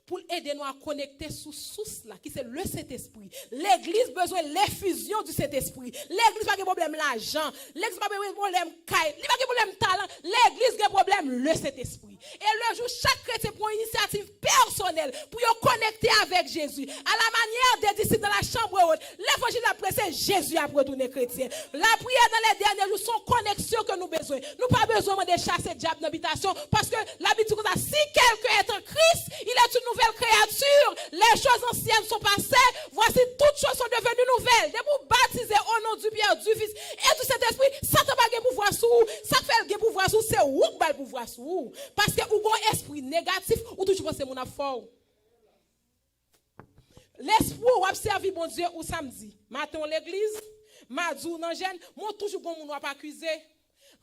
Pour aider nous à connecter sous source là qui c'est le Saint-Esprit. L'église besoin de l'effusion du Saint-Esprit. L'église pas de problème l'argent, l'église pas de problème caille, il pas de problème talent, l'église a problème le Saint-Esprit. Et le jour chaque chrétien prend une initiative personnelle pour y connecter avec Jésus. À la manière des disciples dans la chambre haute, l'évangile a pressé Jésus a retourné chrétien. La prière dans les derniers jours sont connexion que nous besoin. Nous pas besoin de chasser diable dans l'habitation parce que l'habitude si quelqu'un est en Christ, il est une nouvelle créature. Les choses anciennes sont passées. Voici toutes choses sont devenues nouvelles. De vous baptiser au nom du Père, du Fils et du Saint-Esprit, ça n'a pas de pouvoir sur vous. Ça fait le pouvoir sur vous, c'est vous qui avez le pouvoir sur vous. Parce que vous avez un esprit négatif ou toujours pensez mon fort. L'esprit ou observer bon Dieu ou samedi. Matin l'église, mardi ou dans jeune, moi toujours bon mon pas accuser.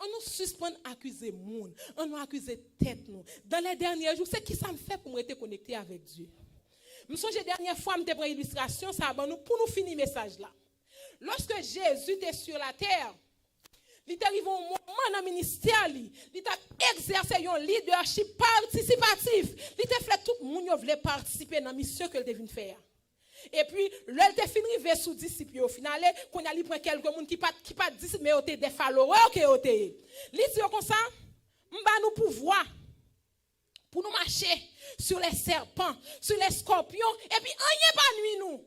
On nous suspend accuser monde, on nous accuse tête nous. Dans les derniers jours, c'est qui ça me fait pour me être connecté avec Dieu. Je me souviens dernière fois me prendre illustration ça pour nous finir message là. Lorsque Jésus était sur la terre, il est arrivé un moment dans le ministère, il a exercé un leadership participatif. Il a fait tout le monde voulait participer dans la mission qu'il devait faire. Et puis, l'heure de finir vers sous disciples au final, qu'on a pris quelques monde qui pas disciples mais ont des followers qui ont été. Li dit comme ça, m'ba nous pouvoir pour nous marcher sur les serpents, sur les scorpions et puis rien pas nuit nous.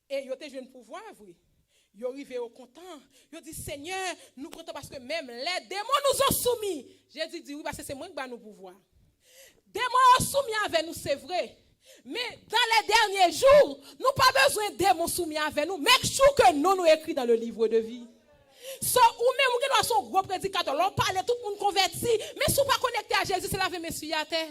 Et yo te jeune pouvoir oui. Yo arrivé au content, yo dit Seigneur, nous comptons parce que même les démons nous ont soumis. Jésus dit oui parce que c'est moi qui ba nous pouvoir. Démons soumis avec nous c'est vrai. Mais dans les derniers jours, nous pas besoin de démons soumis avec nous. Make sure que nous écrit dans le livre de vie. So, ou même qui doit son gros prédicateur, l'on parle tout le monde converti, mais si vous pas connecté à Jésus, c'est la vie monsieur à terre.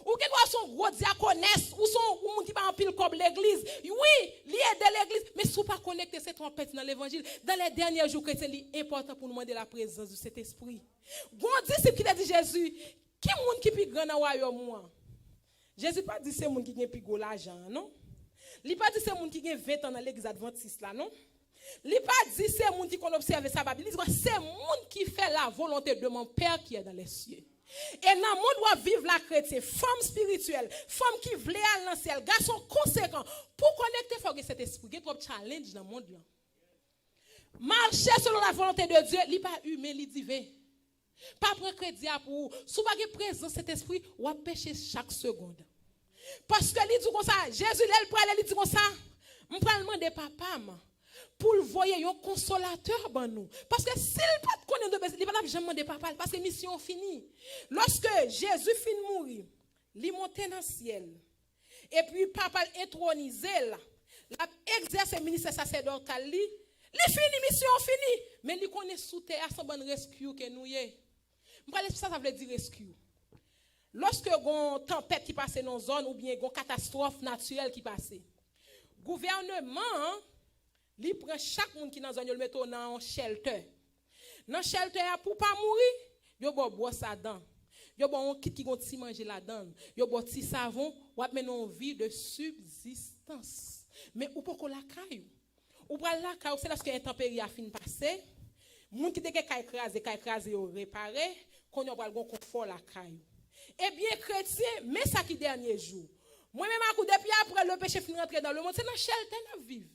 Ou qui doit son gros diaconesse, ou son monde qui va en pile comme l'église. Oui, lié de l'église, mais si vous pas connecté cette trompette dans l'évangile, dans les derniers jours, c'est important pour nous demander la présence de cet esprit. Bon disciple qui a dit Jésus, qui est monde qui est plus grand dans le royaume moi? Jésus pas dit c'est monde qui gagne plus gros l'argent non. Il pas dit c'est monde qui gagne 20 ans dans l'église adventiste là non. Il pas dit c'est monde qui qu'on observe sa Bible, il dit c'est monde qui fait la volonté de mon Père qui est dans les cieux. Et dans le monde doit vivre la chrétienne, femme spirituelle, femme qui veut aller dans le ciel, garçon conséquent pour connecter faut que cet esprit il y a trop challenge dans le monde là. Marcher selon la volonté de Dieu, il pas humain, il divin. Pas prendre crédit pour vous. Si vous avez présence cet esprit, vous allez pécher chaque seconde. Parce que il dit comme ça, Jésus il dit comme ça, je prends le demander papa pour le voyer un consolateur ban nous. Parce que s'il pas connaît de il va jamais demander papa parce que mission finie. Lorsque Jésus finit mourir, il monte dans le ciel. Et puis papa intronisé là, l'a exercer le ministère sacerdotal li, il fini mission fini, mais il connaît sous terre sans bonne rescue que nous y. Ça veut dire rescue. Lorsque il y a une tempête qui passe dans une zone ou bien une catastrophe naturelle qui passe, le gouvernement il prend chaque monde qui est dans une zone, il met dans un shelter. Dans le shelter, pour ne pas mourir, il y a boire ça dedans. Il y a un kit qui va manger là-dedans. Il y a un petit savon, ou mettre une vie de subsistance. Mais ou pas la caille. Ou pas la caille, c'est lorsque l'intempérie a fini de passer. Les gens qui ont écrasé, réparé, qu'on a un confort la caille. Eh bien, chrétien, mais ça qui dernier jour, Moi-même, depuis après le péché finit rentrer dans le monde, c'est dans chair ténèbres vive.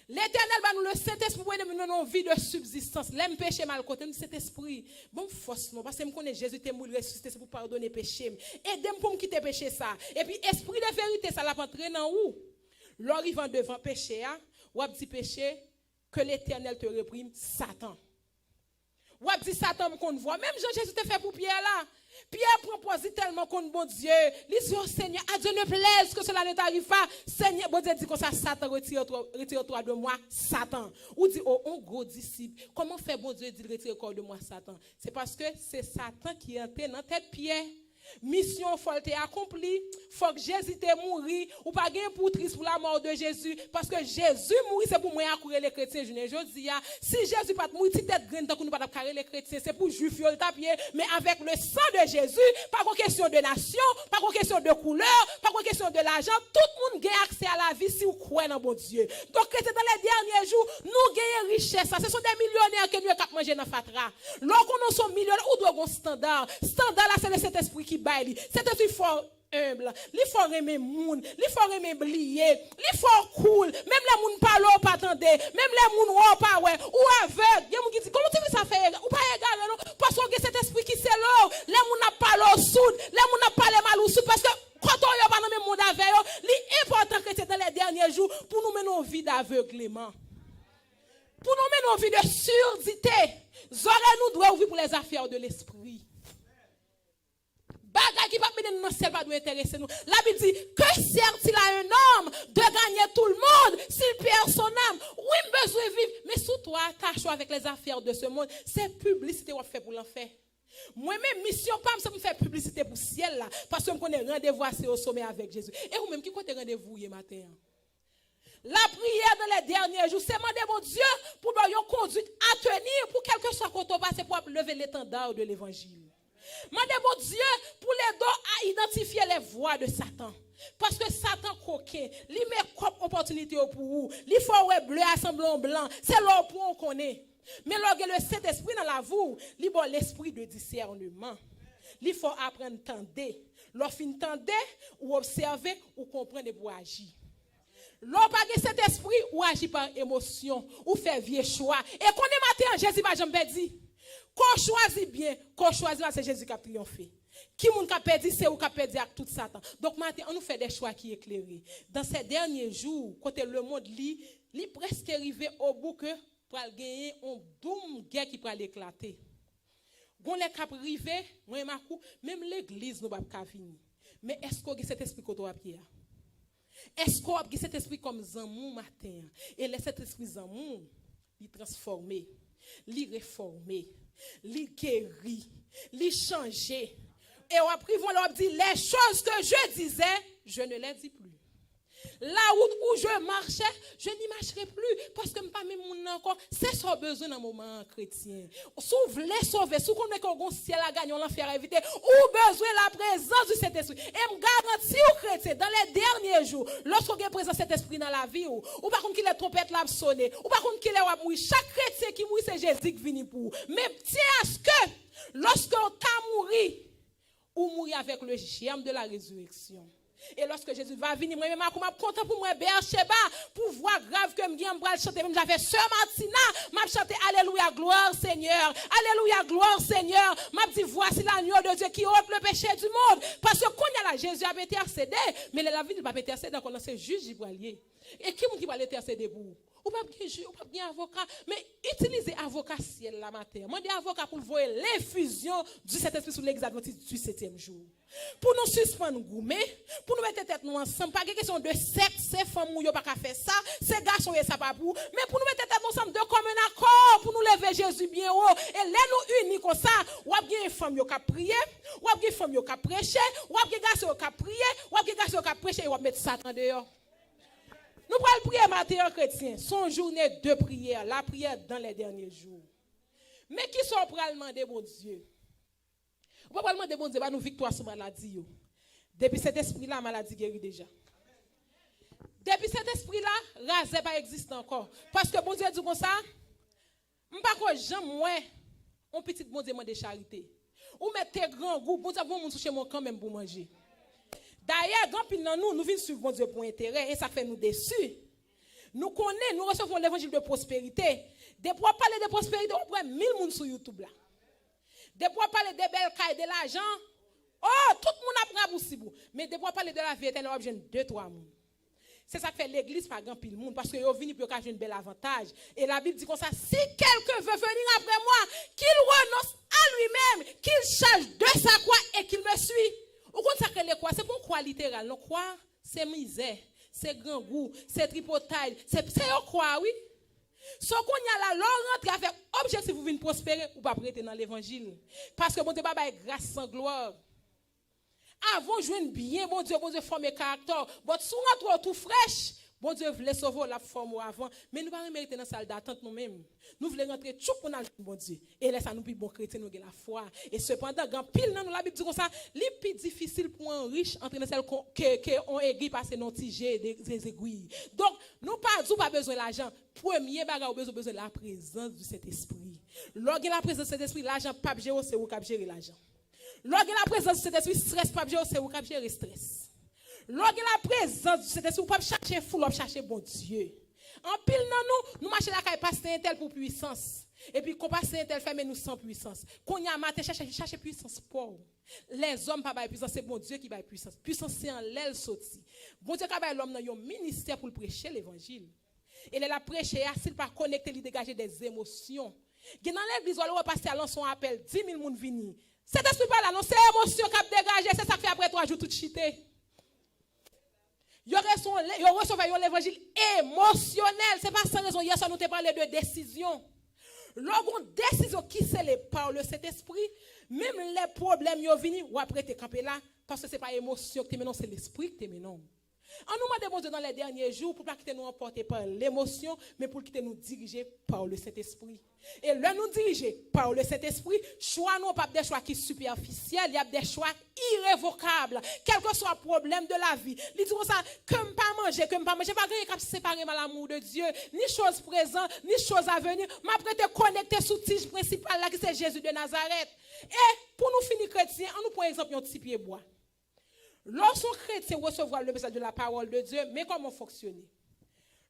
L'Éternel va nous le Saint-Esprit pour nous donner une vie de subsistance. L'aime péché mal côté, nous Saint-Esprit. Bon force non parce que je connais Jésus est mort ressuscité c'est pour pardonner péché. Aidez-moi pour me quitter péché ça. Et puis esprit de vérité ça l'a entré dans où? L'arrivant devant péché ou a dit péché que l'Éternel te réprime Satan. Ou a dit Satan qu'on voit même Jean-Jésus te fait pour Pierre là. Pierre propose tellement contre bon Dieu. Il dit oh Seigneur, à Dieu ne plaise que cela ne t'arrive pas. Seigneur, bon Dieu dit comme ça, Satan retire-toi de moi, Satan. Ou dit oh un gros disciple. Comment fait bon Dieu dit retire-toi de moi, Satan? C'est parce que c'est Satan qui est entré dans tête Pierre. Mission faut être accomplie, faut que Jésus te mourir ou pas gain pour triste pour la mort de Jésus parce que Jésus mourir c'est pour moi accourir les chrétiens je dis si Jésus pas mourir si tête graine tant qu'on pas carrer les chrétiens c'est pour juif le tapier mais avec le sang de Jésus pas une question de nation pas une question de couleur pas une question de l'argent tout le monde gagne accès à la vie si vous croyez dans bon Dieu donc c'est dans les derniers jours nous gagnons richesse ce sont des millionnaires que nous avons manger dans fatra lorsqu'on nous sommes millionnaires ou doit un standard là c'est le Saint-Esprit qui c'est un fort humble, il faut aimer moun, il faut aimer blier, il faut cool, même les moun parlent pas attendez, même les moun ou pas ouais, ou aveugle, y a moun qui dit comment tu veux ça faire ou pas égal non parce que cet esprit qui c'est là, les moun n'a pas l'eau soude, les moun n'a pas les mal ou soude parce que quand on y a pas dans le monde avec eux, l'important que c'est dans les derniers jours pour nous mener une vie d'aveuglement. Pour nous mener une vie de surdité, nous doit ouvrir pour les affaires de l'esprit. Bagay qui va mener dans ciel va doit intéresser nous. La Bible dit que sert-il à un homme de gagner tout le monde s'il perd son âme? Oui, besoin de vivre, mais sous toi, ta choix avec les affaires de ce monde, c'est publicité qu'on fait pour l'enfer. Moi-même, mission pas, c'est pour faire publicité pour le ciel là, parce que je connais rendez-vous assez au sommet avec Jésus. Et vous-même, qui comptez rendez-vous hier matin? La prière dans les derniers jours, c'est demander mon Dieu pour nous conduire à tenir, pour quelque chose qu'on passe pour lever l'étendard de l'évangile. Mandez mon Dieu pour les deux à identifier les voies de Satan. Parce que Satan coquin, il met comme opportunité pour vous. Il faut bleu assemblant blanc. C'est l'or pour on connaît. Mais lorsque le Saint-Esprit dans la vous, il bon l'esprit de discernement. Il faut apprendre à tendre. Lorsqu'on entend ou observer ou comprendre pour agir. L'on pas cet esprit ou agit par émotion ou fait vieux choix. Et qu'on est matin, Jésus va jamais dire. Qu'on choisit bien, qu'on choisit, c'est Jésus qui a triomphé. Qui moun ka perdu, c'est ou qui a perdu avec tout Satan. Donc maintenant, on nous fait des choix qui éclairés. Dans ces derniers jours, côté le monde li presque arrivé au bout que pour gagner un doum guerre qui pour éclater. Gon les cap rivé, moi même l'église nous pas ka fini. Mais est-ce qu'on a cet esprit qu'on doit Pierre? Est-ce qu'on a cet esprit comme Zamou matin? Et cet esprit Zamou, il transformé, il réformé, il guéri, il changé. Et on a pris, on a dit, les choses que je disais, je ne les dis plus. La route où je marchais, je n'y marcherai plus. Parce que je ne pas même encore. C'est ça besoin d'un moment chrétien. Si vous voulez sauver, si vous connaissez qu'on ciel à gagner, l'enfer à éviter, ou besoin de la présence du Saint-Esprit. Et me garantis aux chrétiens, dans les derniers jours, lorsqu'on a présent cet esprit dans la vie, ou par contre qu'il est trompette l'a sonné, ou par contre qu'il est mourir, chaque chrétien qui mourit, c'est Jésus qui vient pour. Mais tiens à ce que, lorsqu'on t'a mouru, ou mourir avec le germe de la résurrection. Et lorsque Jésus va venir, moi-même, je suis content pour moi, Beersheba, pour voir grave que je vais chanter. Même j'avais Sœur Martina, je chanté Alléluia, gloire Seigneur. Alléluia, gloire Seigneur. Je dit, voici l'agneau de Dieu qui ôte le péché du monde. Parce que quand il y a là, Jésus a intercédé, mais la vie ne va pas intercéder, donc c'est juge Gibralier. Et qui va l'intercéder pour vous? Ou pas bien juge, ou pas bien avocat, mais utilisez avocat ciel la matin. Demandez avocat pour voir l'infusion du Saint-Esprit sur l'église adventiste du 7e jour. Pour nous suspendre gourmet, pour nous mettre tête nous ensemble, pas question de sexe, c'est femme ou yo pas faire ça, c'est garçon et ça pas pour, mais pour nous mettre tête ensemble de comme un accord pour nous lever Jésus bien haut et là nous unis comme ça, ou bien femme yo ka prier, ou bien femme yo ka prêcher, ou bien garçon yo ka prier, ou bien garçon yo ka prêcher et ou mettre Satan dehors. Nous prenons prier matin chrétien, son journée de prière, la prière dans les derniers jours. Mais qui sont pour demander bon Dieu? On peut pas demander bon Dieu, nous victoire sur maladie. Depuis cet esprit-là, maladie guérit déjà. Depuis cet esprit-là, rasé pas existe encore. Parce que bon Dieu dit comme ça, je ne sais pas jamais moi, on petit bon Dieu de charité. Ou mettez grand goût, bon Dieu vous chez moi quand même pour manger. D'ailleurs, grand pile dans nous venons suivre bon Dieu pour intérêt et ça fait nous déçus. Nous connaissons, nous recevons l'évangile de prospérité. Depuis qu'on parle de prospérité, on prend 1000 personnes sur YouTube là. Depuis qu'on parle de belles cailles, de l'argent, oh, tout le monde apprend possible. Mais depuis qu'on parle de la vie éternelle, on a besoin de 2-3 personnes. C'est ça que fait l'église par grand pile monde parce que yo vini pour avoir un bel avantage et la Bible dit comme ça si quelqu'un veut venir après moi qu'il renonce à lui-même qu'il charge de sa croix et qu'il me suit. Ou qu'on ça que les croix c'est pour croix littérale non croix c'est misère c'est grand goût c'est tripotaille c'est croix oui. So qu'on y a là l'on rentre avec objectif vous venir prospérer ou pas prêter dans l'évangile parce que bon Dieu pas grâce sans gloire. Avant jouer bien, bon Dieu former caractère. Bon, si on rentre tout fraîche, bon Dieu voulait sauver la forme avant. Mais nous ne pouvons pas mériter dans la salle d'attente nous-mêmes. Nous voulons rentrer tout pour nous, bon Dieu. Et là, ça nous plus bon chrétien, nous avons la foi. Et cependant, quand pile dans la Bible dit comme ça, les plus difficile pour un riche entrer dans celle qu'on aiguille passer dans tigé des aiguilles. Donc, nous pas besoin d'argent. Premier bagage, besoin de la présence du Saint-Esprit. Lorsque la présence du Saint-Esprit, l'argent pas gérer, c'est vous qui gérez l'argent. Lorsque la présence de cet esprit, stress pas gérer, c'est vous qui gérer stress. Lorsque la présence de cet esprit, vous pas chercher fou, vous chercher bon Dieu. En pile non nous marcher la caille passer un tel pour puissance. Et puis qu'on passe un tel fait mais nous sans puissance. Qu'on y a matin chercher puissance pour. Les hommes pas bailler puissance, c'est bon Dieu qui baille puissance. Puissance c'est en l'aile sorti. Bon Dieu qui baille l'homme dans un ministère pour prêcher l'évangile. Et il a prêché s'il pas connecter, il dégager des émotions. Dans l'église on va passer à son appel 10 000 personnes venir. Cet esprit pas là, non, c'est l'émotion qui a dégagé, c'est ça qui fait après 3 jours tout chité. Yo recevez l'évangile émotionnel, c'est pas sans raison, hier ça nous te parlé de décision. Lorsqu'on décision qui c'est les paroles de cet esprit, même les problèmes yo vini ou après te camper là parce que c'est pas émotion que tu non, c'est l'esprit que tu non. En nous demande bon Dieu dans les derniers jours pour pas quitter nous emporter par l'émotion mais pour quitter nous diriger par le Saint-Esprit. Et là nous diriger par le Saint-Esprit, choix nous pas des choix qui superficiels, il y a des choix irrévocables, quel que soit le problème de la vie. Il dit ça comme pas manger, pas rien qui séparer l'amour de Dieu, ni chose présente, ni chose à venir, m'a prêté connecter sous tige principale là qui c'est Jésus de Nazareth. Et pour nous finir chrétiens, on nous prend exemple un petit pied bois. Lorsqu'un chrétien recevra le message de la parole de Dieu, mais comment fonctionner?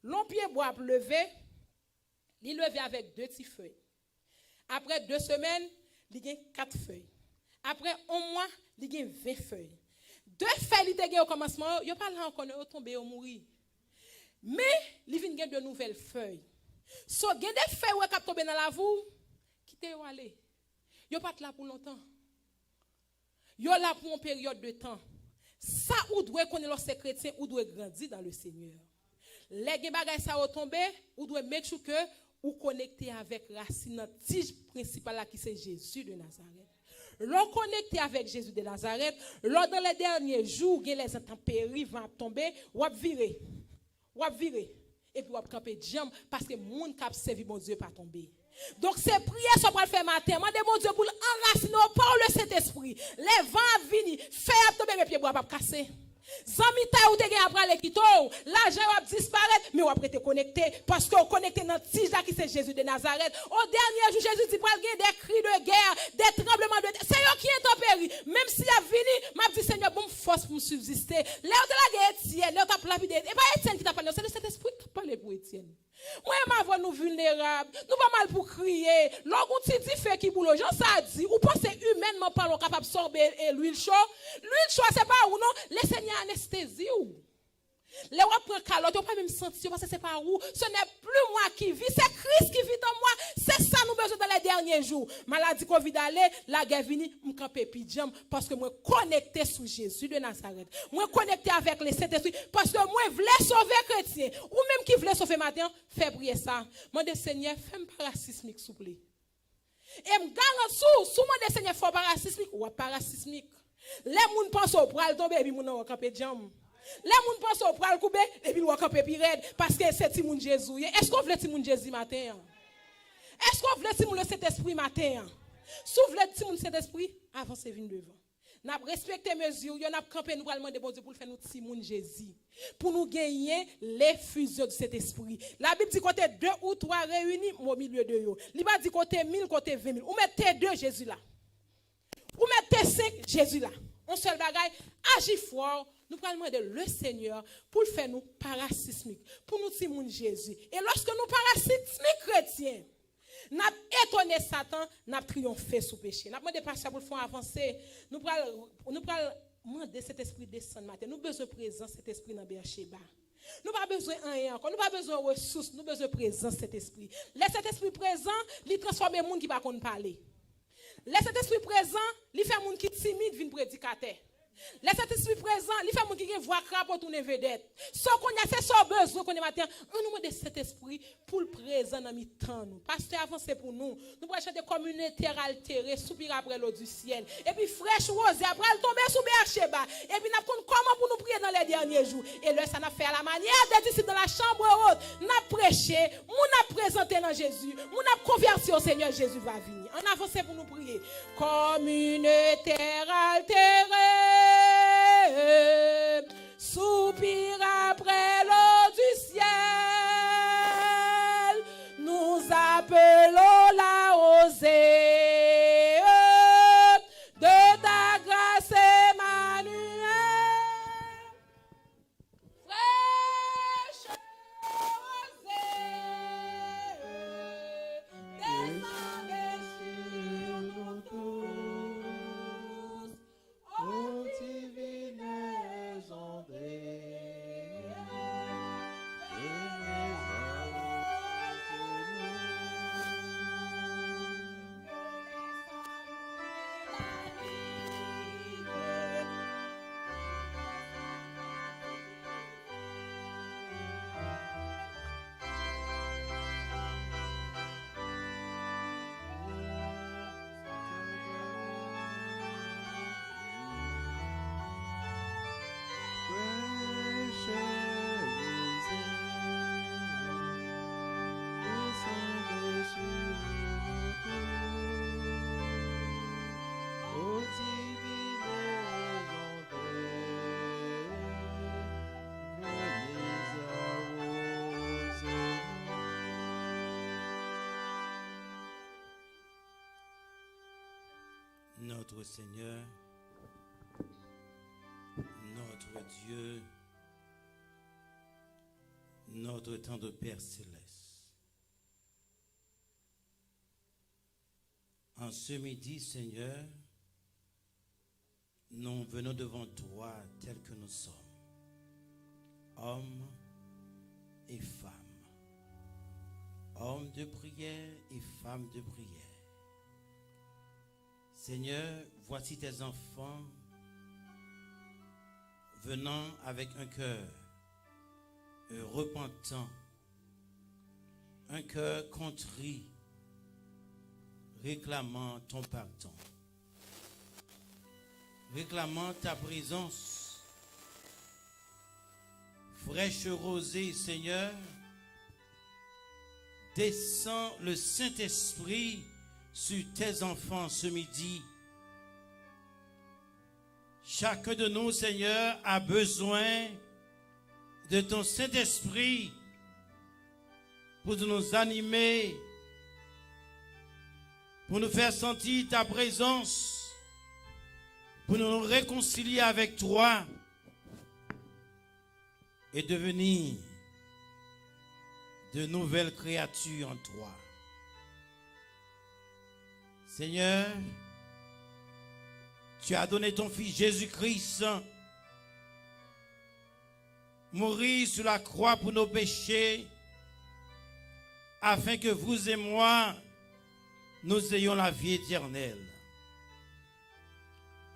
L'on pied bois levé, il levé avec 2 petites feuilles. Après 2 semaines, il y a 4 feuilles. Après 1 mois, il y a 20 feuilles. 2 feuilles, il y a au commencement, il n'y a pas là encore, il tomber ou mourir. Mais il vient de nouvelles feuilles. So, il y a des feuilles qui tombent dans la boue, quittez-vous aller. Il n'y a pas là pour longtemps. Il y a là pour une période de temps. Ça ou doit connaître lorsque chrétien ou doit grandir dans le Seigneur. Les bagages ça va tomber ou doit mettre que ou connecter avec racine tige principale qui c'est Jésus de Nazareth. L'on connecté avec Jésus de Nazareth, lors dans les derniers jours, les intempéries vont tomber, ou virer. Et puis ou camper jambe parce que monde qui a servi mon Dieu pas tomber. Donc c'est prière ça pour le faire matin. Demandez mon Dieu pour enraciner par le Saint-Esprit. Les vents viennent, faire tomber mes pieds pour pas casser. Zami ta ou te gen après le kito, l'argent va disparaître mais on va te connecter parce qu'on connecté dans tige qui c'est Jésus de Nazareth. Au dernier jour Jésus dit pral gen des cris de guerre, des tremblements de terre. C'est eux qui intempérie. Même s'il a venu, m'a dit Seigneur bon force pour subsister. Là de la guerre Étienne, là t'a lapidé. Et pas Étienne qui t'a parlé, c'est le Saint-Esprit qui parle pour Étienne. Moi m'avons nous vulnérables, nous pas mal pour crier. Lorsqu'on dit fait qui boulot, Jean ça dit ou pensez humainement parlant capable absorber l'huile chaude. L'huile chaude c'est pas ou non, le Seigneur anesthésie ou. Les gens prennent calotte, ils ne pas même sentir parce que c'est pas où. Ce n'est plus moi qui vis, c'est Christ qui vit en moi. C'est ça nous besoin dans les derniers jours. Maladie Covid allait, la guerre vini, me camper pijam parce que moi connecté sous Jésus de Nazareth. Moi connecté avec le Saint-Esprit parce que moi voulais sauver chrétien ou même qui voulait sauver matin, fait prier ça. Moi de Seigneur, fais-moi parasismique s'il vous plaît. Et me garantis sous moi de Seigneur faut parasismique ou parasismique. Les gens pensent au bras tomber et puis mon camper jam. Les gens pensent au pral couper et puis ils camper pirate parce que c'est Timoun Jésus. Est-ce qu'on veut Timoun Jésus matin? Est-ce qu'on veut Timoun le Saint-Esprit matin? Si vous voulez Timoun Saint-Esprit, avancez vite devant. N'a respecté mesures, y en a campé nous pour demander bon Dieu pour faire nous Timoun Jésus. Pour nous gagner l'effusion du Saint-Esprit. La Bible dit côté 2 ou 3 réunis au milieu de eux. Il va dire côté 1000 côté 20 000. Ou mettez 2 Jésus là. Ou mettez 5 Jésus là. On seul bagaille, agis fort. nous allons demander le Seigneur pour le faire nous parasismiques, pour nous dire Jésus. Et lorsque nous parasismiques chrétiens, nous avons étonné Satan, nous avons triomphé sous péché. Nous avons demandé pasteur pour le faire avancer. Nous allons demander cet esprit descendre matin. Nous avons besoin de présence, cet esprit dans Beersheba. Nous n'avons pas besoin de rien encore. Nous n'avons pas besoin de ressources. Nous avons besoin de présence, cet esprit. Laisse cet esprit présent, il transforme les gens qui ne peuvent pas parler. Laisse cet esprit présent, il fait les gens qui sont timides viennent prédicateur. Laisse cet esprit présent, il fait les gens qui ont voix crapaud tourner vedette. Ce qu'on a, c'est son besoin qu'on est matin. On nous demande cet esprit pour le présent dans mi-temps. Pasteur, avancez pour nous. Nous pouvons chanter communautaire altérée, soupir après l'eau du ciel. Et puis fraîche rosée, après elle tomber sous Beersheba. Et puis nous avons comment pour nous prier dans les derniers jours. Et là, ça n'a fait à la manière des disciples dans la chambre haute. Nous avons prêché, nous avons présenté dans Jésus. Nous avons converti au Seigneur, Jésus va venir. On avance pour nous prier. Communautaire altérée. Soupir après l'eau du ciel, nous appelons la rosée de ta grâce Emmanuel. Fraîche rosée, descendez sur nous tous. Notre Seigneur, notre Dieu, notre tendre Père céleste. En ce midi, Seigneur, nous venons devant toi tels que nous sommes, hommes et femmes, hommes de prière et femmes de prière. Seigneur, voici tes enfants venant avec un cœur repentant, un cœur contrit, réclamant ton pardon, réclamant ta présence. Fraîche rosée, Seigneur, descend le Saint-Esprit sur tes enfants ce midi. Chacun de nous, Seigneur, a besoin de ton Saint-Esprit pour nous animer, pour nous faire sentir ta présence, pour nous réconcilier avec toi et devenir de nouvelles créatures en toi. Seigneur, tu as donné ton Fils Jésus-Christ mourir sur la croix pour nos péchés, afin que vous et moi, nous ayons la vie éternelle.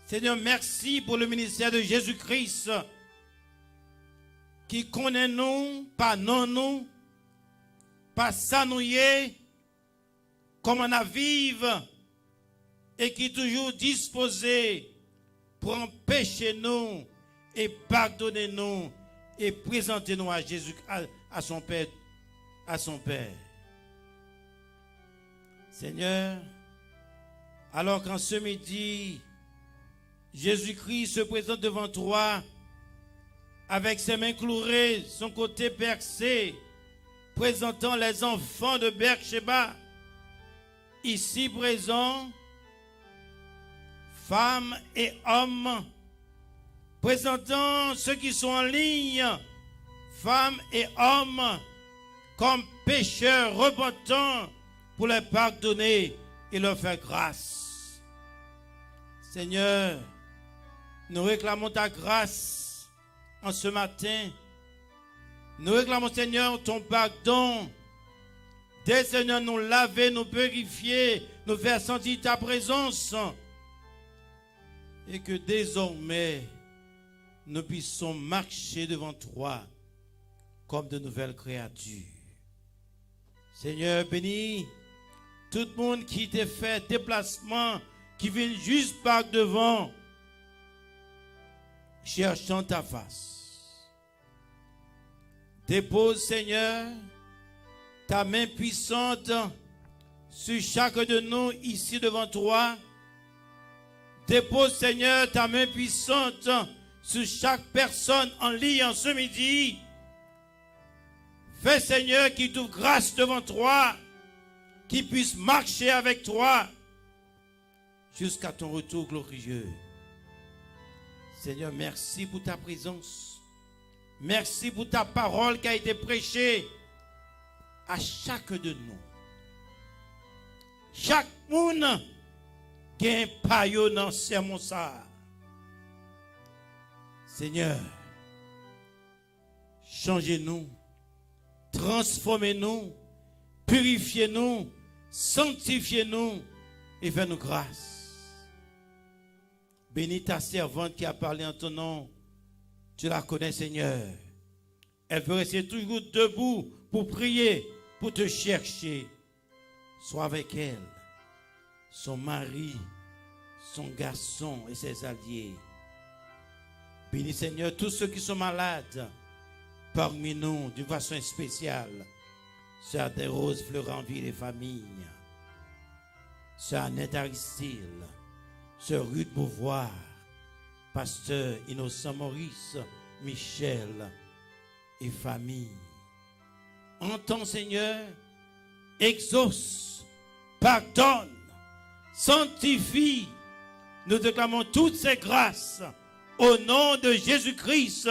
Seigneur, merci pour le ministère de Jésus-Christ qui connaît nous, pas non nous, pas ça nous y est, comme on a vivre, et qui est toujours disposé pour empêcher nous et pardonner nous et présenter nous à Jésus, à son Père, à son Père. Seigneur, alors qu'en ce midi, Jésus-Christ se présente devant toi avec ses mains clouées, son côté percé, présentant les enfants de Beersheba, ici présents, femmes et hommes, présentant ceux qui sont en ligne, femmes et hommes, comme pécheurs repentants pour les pardonner et leur faire grâce. Seigneur, nous réclamons ta grâce en ce matin. Nous réclamons, Seigneur, ton pardon. Dès Seigneur, nous laver, nous purifier, nous faire sentir ta présence. Et que désormais, nous puissions marcher devant toi comme de nouvelles créatures. Seigneur, bénis tout le monde qui t'a fait déplacement, qui vient juste par devant, cherchant ta face. Dépose, Seigneur, ta main puissante sur chacun de nous ici devant toi. Dépose, Seigneur, ta main puissante sur chaque personne en ligne en ce midi. Fais, Seigneur, qu'il t'ouvre grâce devant toi, qu'il puisse marcher avec toi jusqu'à ton retour glorieux. Seigneur, merci pour ta présence. Merci pour ta parole qui a été prêchée à chacun de nous. Chaque monde qui a un paillot dans ce sermon ça. Seigneur, changez-nous, transformez-nous, purifiez-nous, sanctifiez-nous et faites-nous grâce. Bénis ta servante qui a parlé en ton nom. Tu la connais, Seigneur. Elle veut rester toujours debout pour prier, pour te chercher. Sois avec elle, son mari, son garçon et ses alliés. Bénis, Seigneur, tous ceux qui sont malades parmi nous d'une façon spéciale. Sœur des Roses Fleuranville et famille. Sœur Annette Aristide. Sœur Ruth Beauvoir. Pasteur Innocent Maurice, Michel et famille. Entends, Seigneur, exauce, pardonne, sanctifie. Nous déclamons toutes ces grâces au nom de Jésus-Christ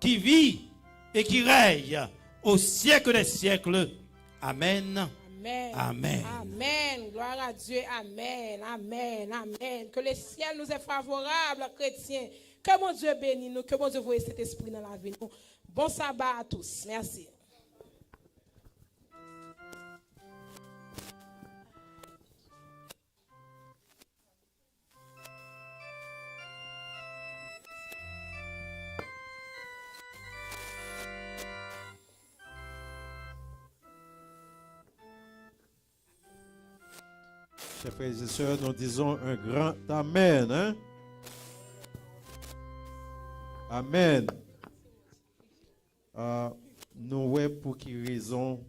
qui vit et qui règne au siècle des siècles. Amen. Amen. Amen. Amen. Gloire à Dieu. Amen. Amen. Amen. Que le ciel nous est favorable, chrétiens. Que mon Dieu bénisse nous. Que mon Dieu voie cet esprit dans la vie. Bon sabbat à tous. Merci. Chers frères et sœurs, nous disons un grand Amen. Hein? Amen. Nous voyons pour qui raison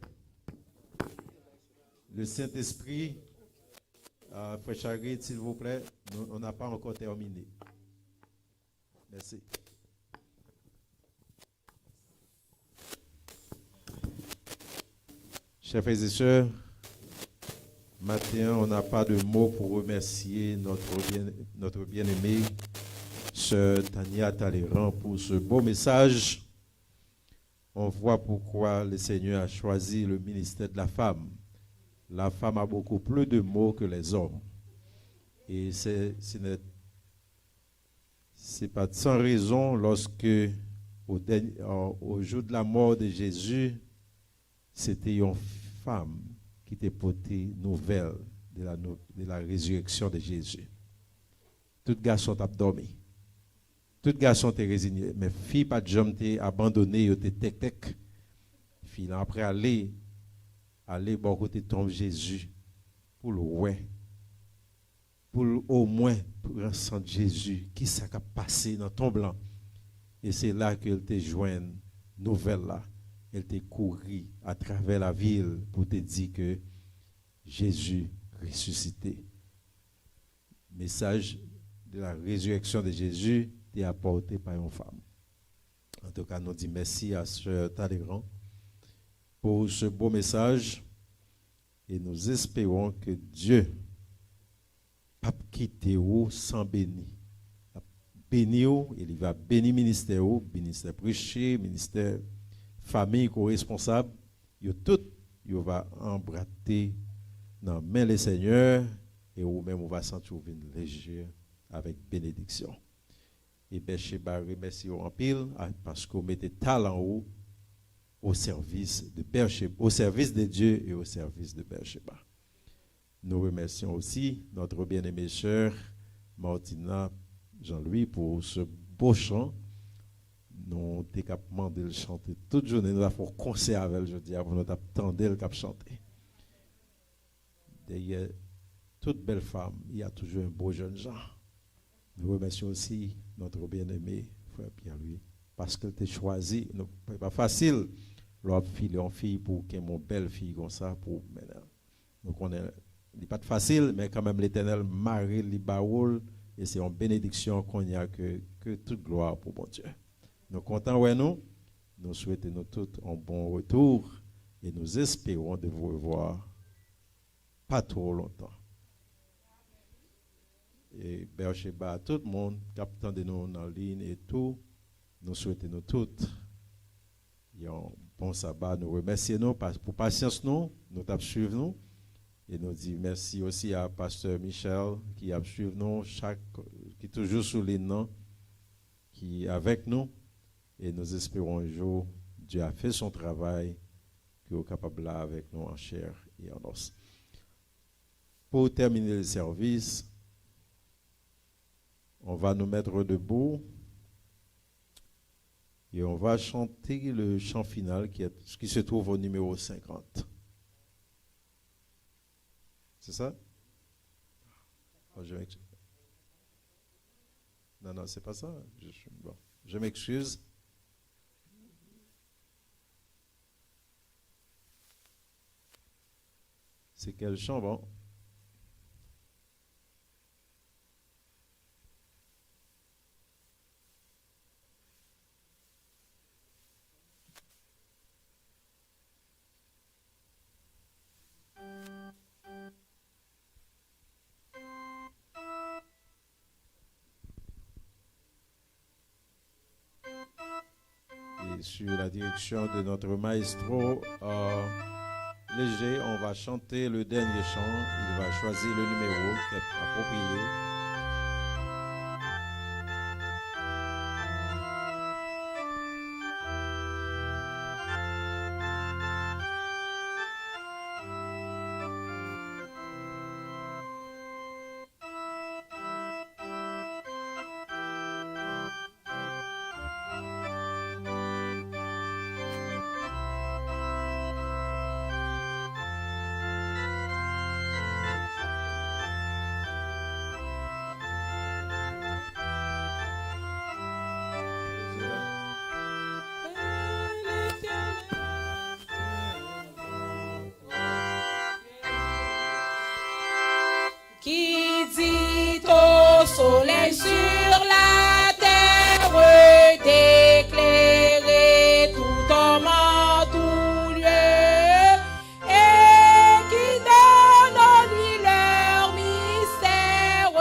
le Saint-Esprit, Frère Charit, s'il vous plaît, on n'a pas encore terminé. Merci. Chers frères et sœurs, maintenant, on n'a pas de mots pour remercier notre bien-aimée, Sœur Tania Talleyrand, pour ce beau message. On voit pourquoi le Seigneur a choisi le ministère de la femme. La femme a beaucoup plus de mots que les hommes. Et c'est pas sans raison lorsque, au jour de la mort de Jésus, c'était une femme qui t'a porté nouvelle de la résurrection de Jésus. Tout garçon t'a dormi. Tout garçon t'a résigné. Mais fille pas de jambe t'a abandonné, t'es tec. Fille après aller bon côté tombe Jésus pour le ouais. Pour au moins pour ressentir Jésus qui ça a passé dans ton blanc. Et c'est là qu'elle te joint nouvelle là. Elle t'a couru à travers la ville pour te dire que Jésus ressuscité. Message de la résurrection de Jésus est apporté par une femme. En tout cas, nous disons merci à Sœur Talleyrand pour ce beau message et nous espérons que Dieu ne va pas quitter vous sans béni. bénir, il va bénir ministère prêcher, ministère famille co-responsable, yo tout yo va embrater dans main les seigneurs et ou même on va sentir une léger avec bénédiction. Et Bercheba remercie en pile parce qu'on mettait talent au service de Bercheba, au service de Dieu et au service de Bercheba. Nous remercions aussi notre bien-aimée sœur Martina Jean-Louis pour ce beau chant. Nous avons demandé de chanter toute journée. Nous avons fait un concert avec elle, je dis, pour nous attendre qu'elle chanter. D'ailleurs, toute belle femme, il y a toujours un beau jeune Jean. Nous remercions aussi notre bien-aimé frère Pierre-Louis parce qu'elle t'a choisi. Ce n'est pas facile, l'autre fille en fille pour qu'il y ait une belle fille comme ça. Pour maintenant. Donc, ce n'est pas facile, mais quand même, l'Éternel marie les baoul et c'est en bénédiction qu'on y a que toute gloire pour mon Dieu. Nous sommes contents, ouais, nous souhaitons nous tous un bon retour et nous espérons de vous revoir pas trop longtemps. Et Bercheba, tout le monde, capitaine de nous en ligne et tout, nous souhaitons nous tous un bon sabbat. Nous remercions pour patience, nous suivre nous. Et nous disons merci aussi à Pasteur Michel qui a suivi nous, qui est toujours sous les noms, qui est avec nous. Et nous espérons un jour, Dieu a fait son travail, qu'il est capable là avec nous en chair et en os. Pour terminer le service, on va nous mettre debout et on va chanter le chant final qui se trouve au numéro 50. C'est ça? Oh, non, c'est pas ça. Je m'excuse. C'est quel chant, bon? Et sur la direction de notre maestro Léger, on va chanter le dernier chant. Il va choisir le numéro qui est approprié. Qui dit au soleil sur la terre d'éclairer tout homme en tout lieu, et qui donne en lui leur mystère,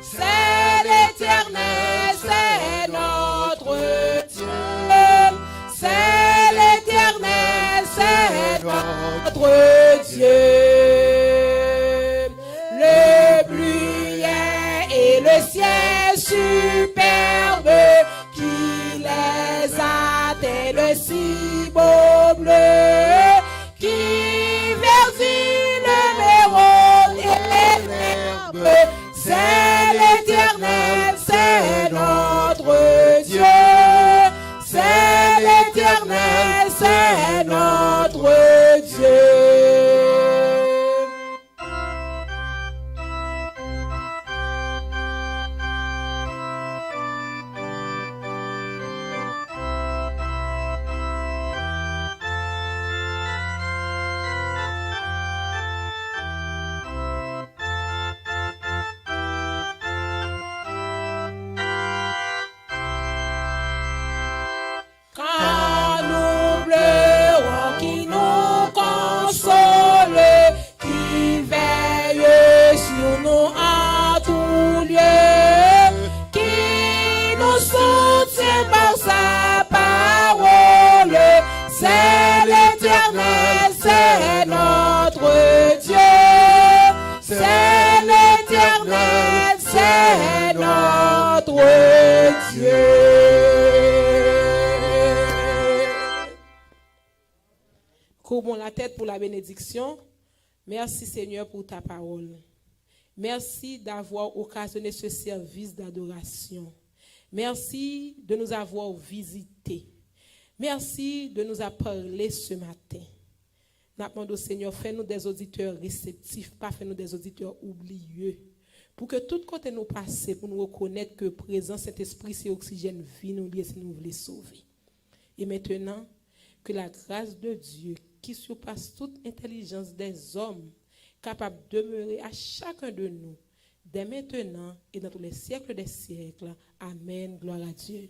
c'est l'Éternel, c'est notre Dieu, c'est l'Éternel, c'est notre Dieu. Le ciel superbe qui les a tel si beau bleu, qui verdit le méron et l'herbe, c'est l'Éternel, c'est notre Dieu, c'est l'Éternel, c'est notre Dieu. Dieu. Courbons la tête pour la bénédiction. Merci Seigneur pour ta parole. Merci d'avoir occasionné ce service d'adoration. Merci de nous avoir visités. Merci de nous avoir parlé ce matin. Nous demandons au Seigneur, fais-nous des auditeurs réceptifs, pas fais-nous des auditeurs oublieux. Pour que tout côté nous passe, pour nous reconnaître que présent Saint-Esprit, c'est oxygène vie, nous lier si nous voulons sauver. Et maintenant, que la grâce de Dieu, qui surpasse toute intelligence des hommes, capable de demeurer à chacun de nous, dès maintenant et dans tous les siècles des siècles. Amen. Gloire à Dieu.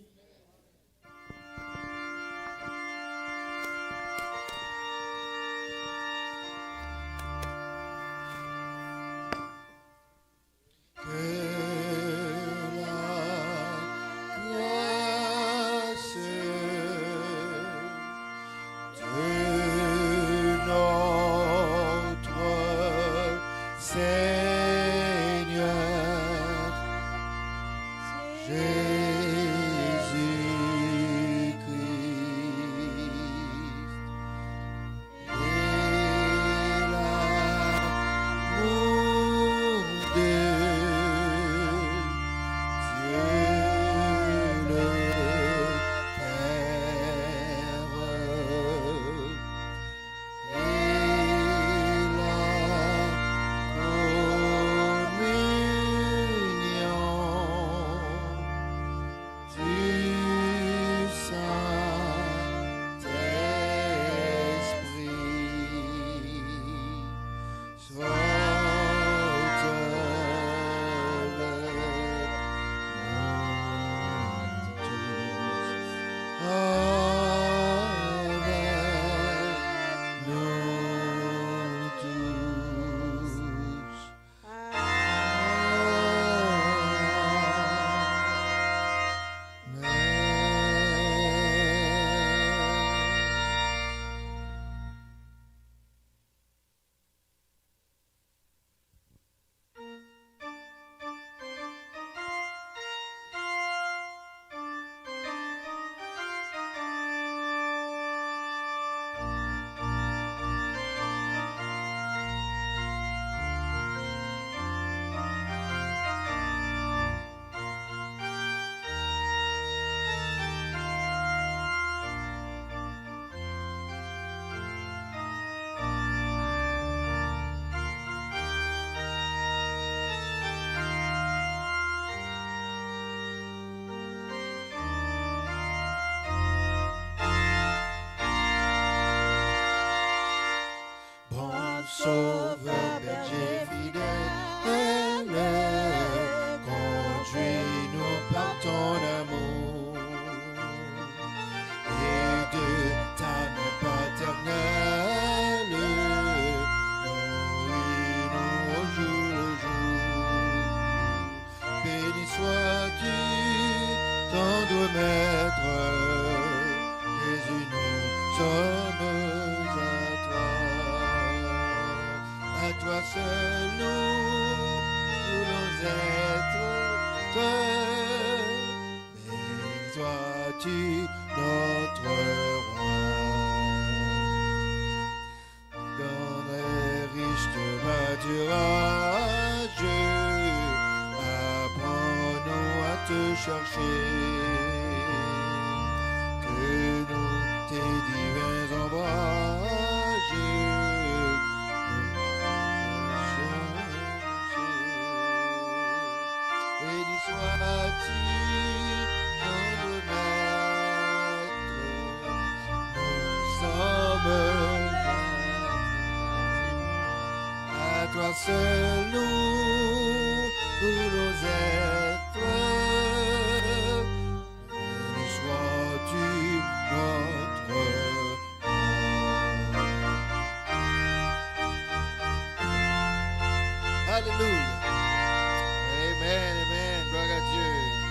Sauveur, berger fidèle, conduis-nous par ton amour et de ta main paternelle, nourris-nous au jour le jour. Béni sois-tu, tendre maître, Jésus, nous sommes à toi seul nous voulons être, béni sois-tu notre roi. Dans les riches de pâturage, apprends-nous à te chercher, que nous tes divins ombrages béni sois-tu, notre maître, nous sommes à toi seul nous voulons être, béni sois-tu, notre roi. Alléluia.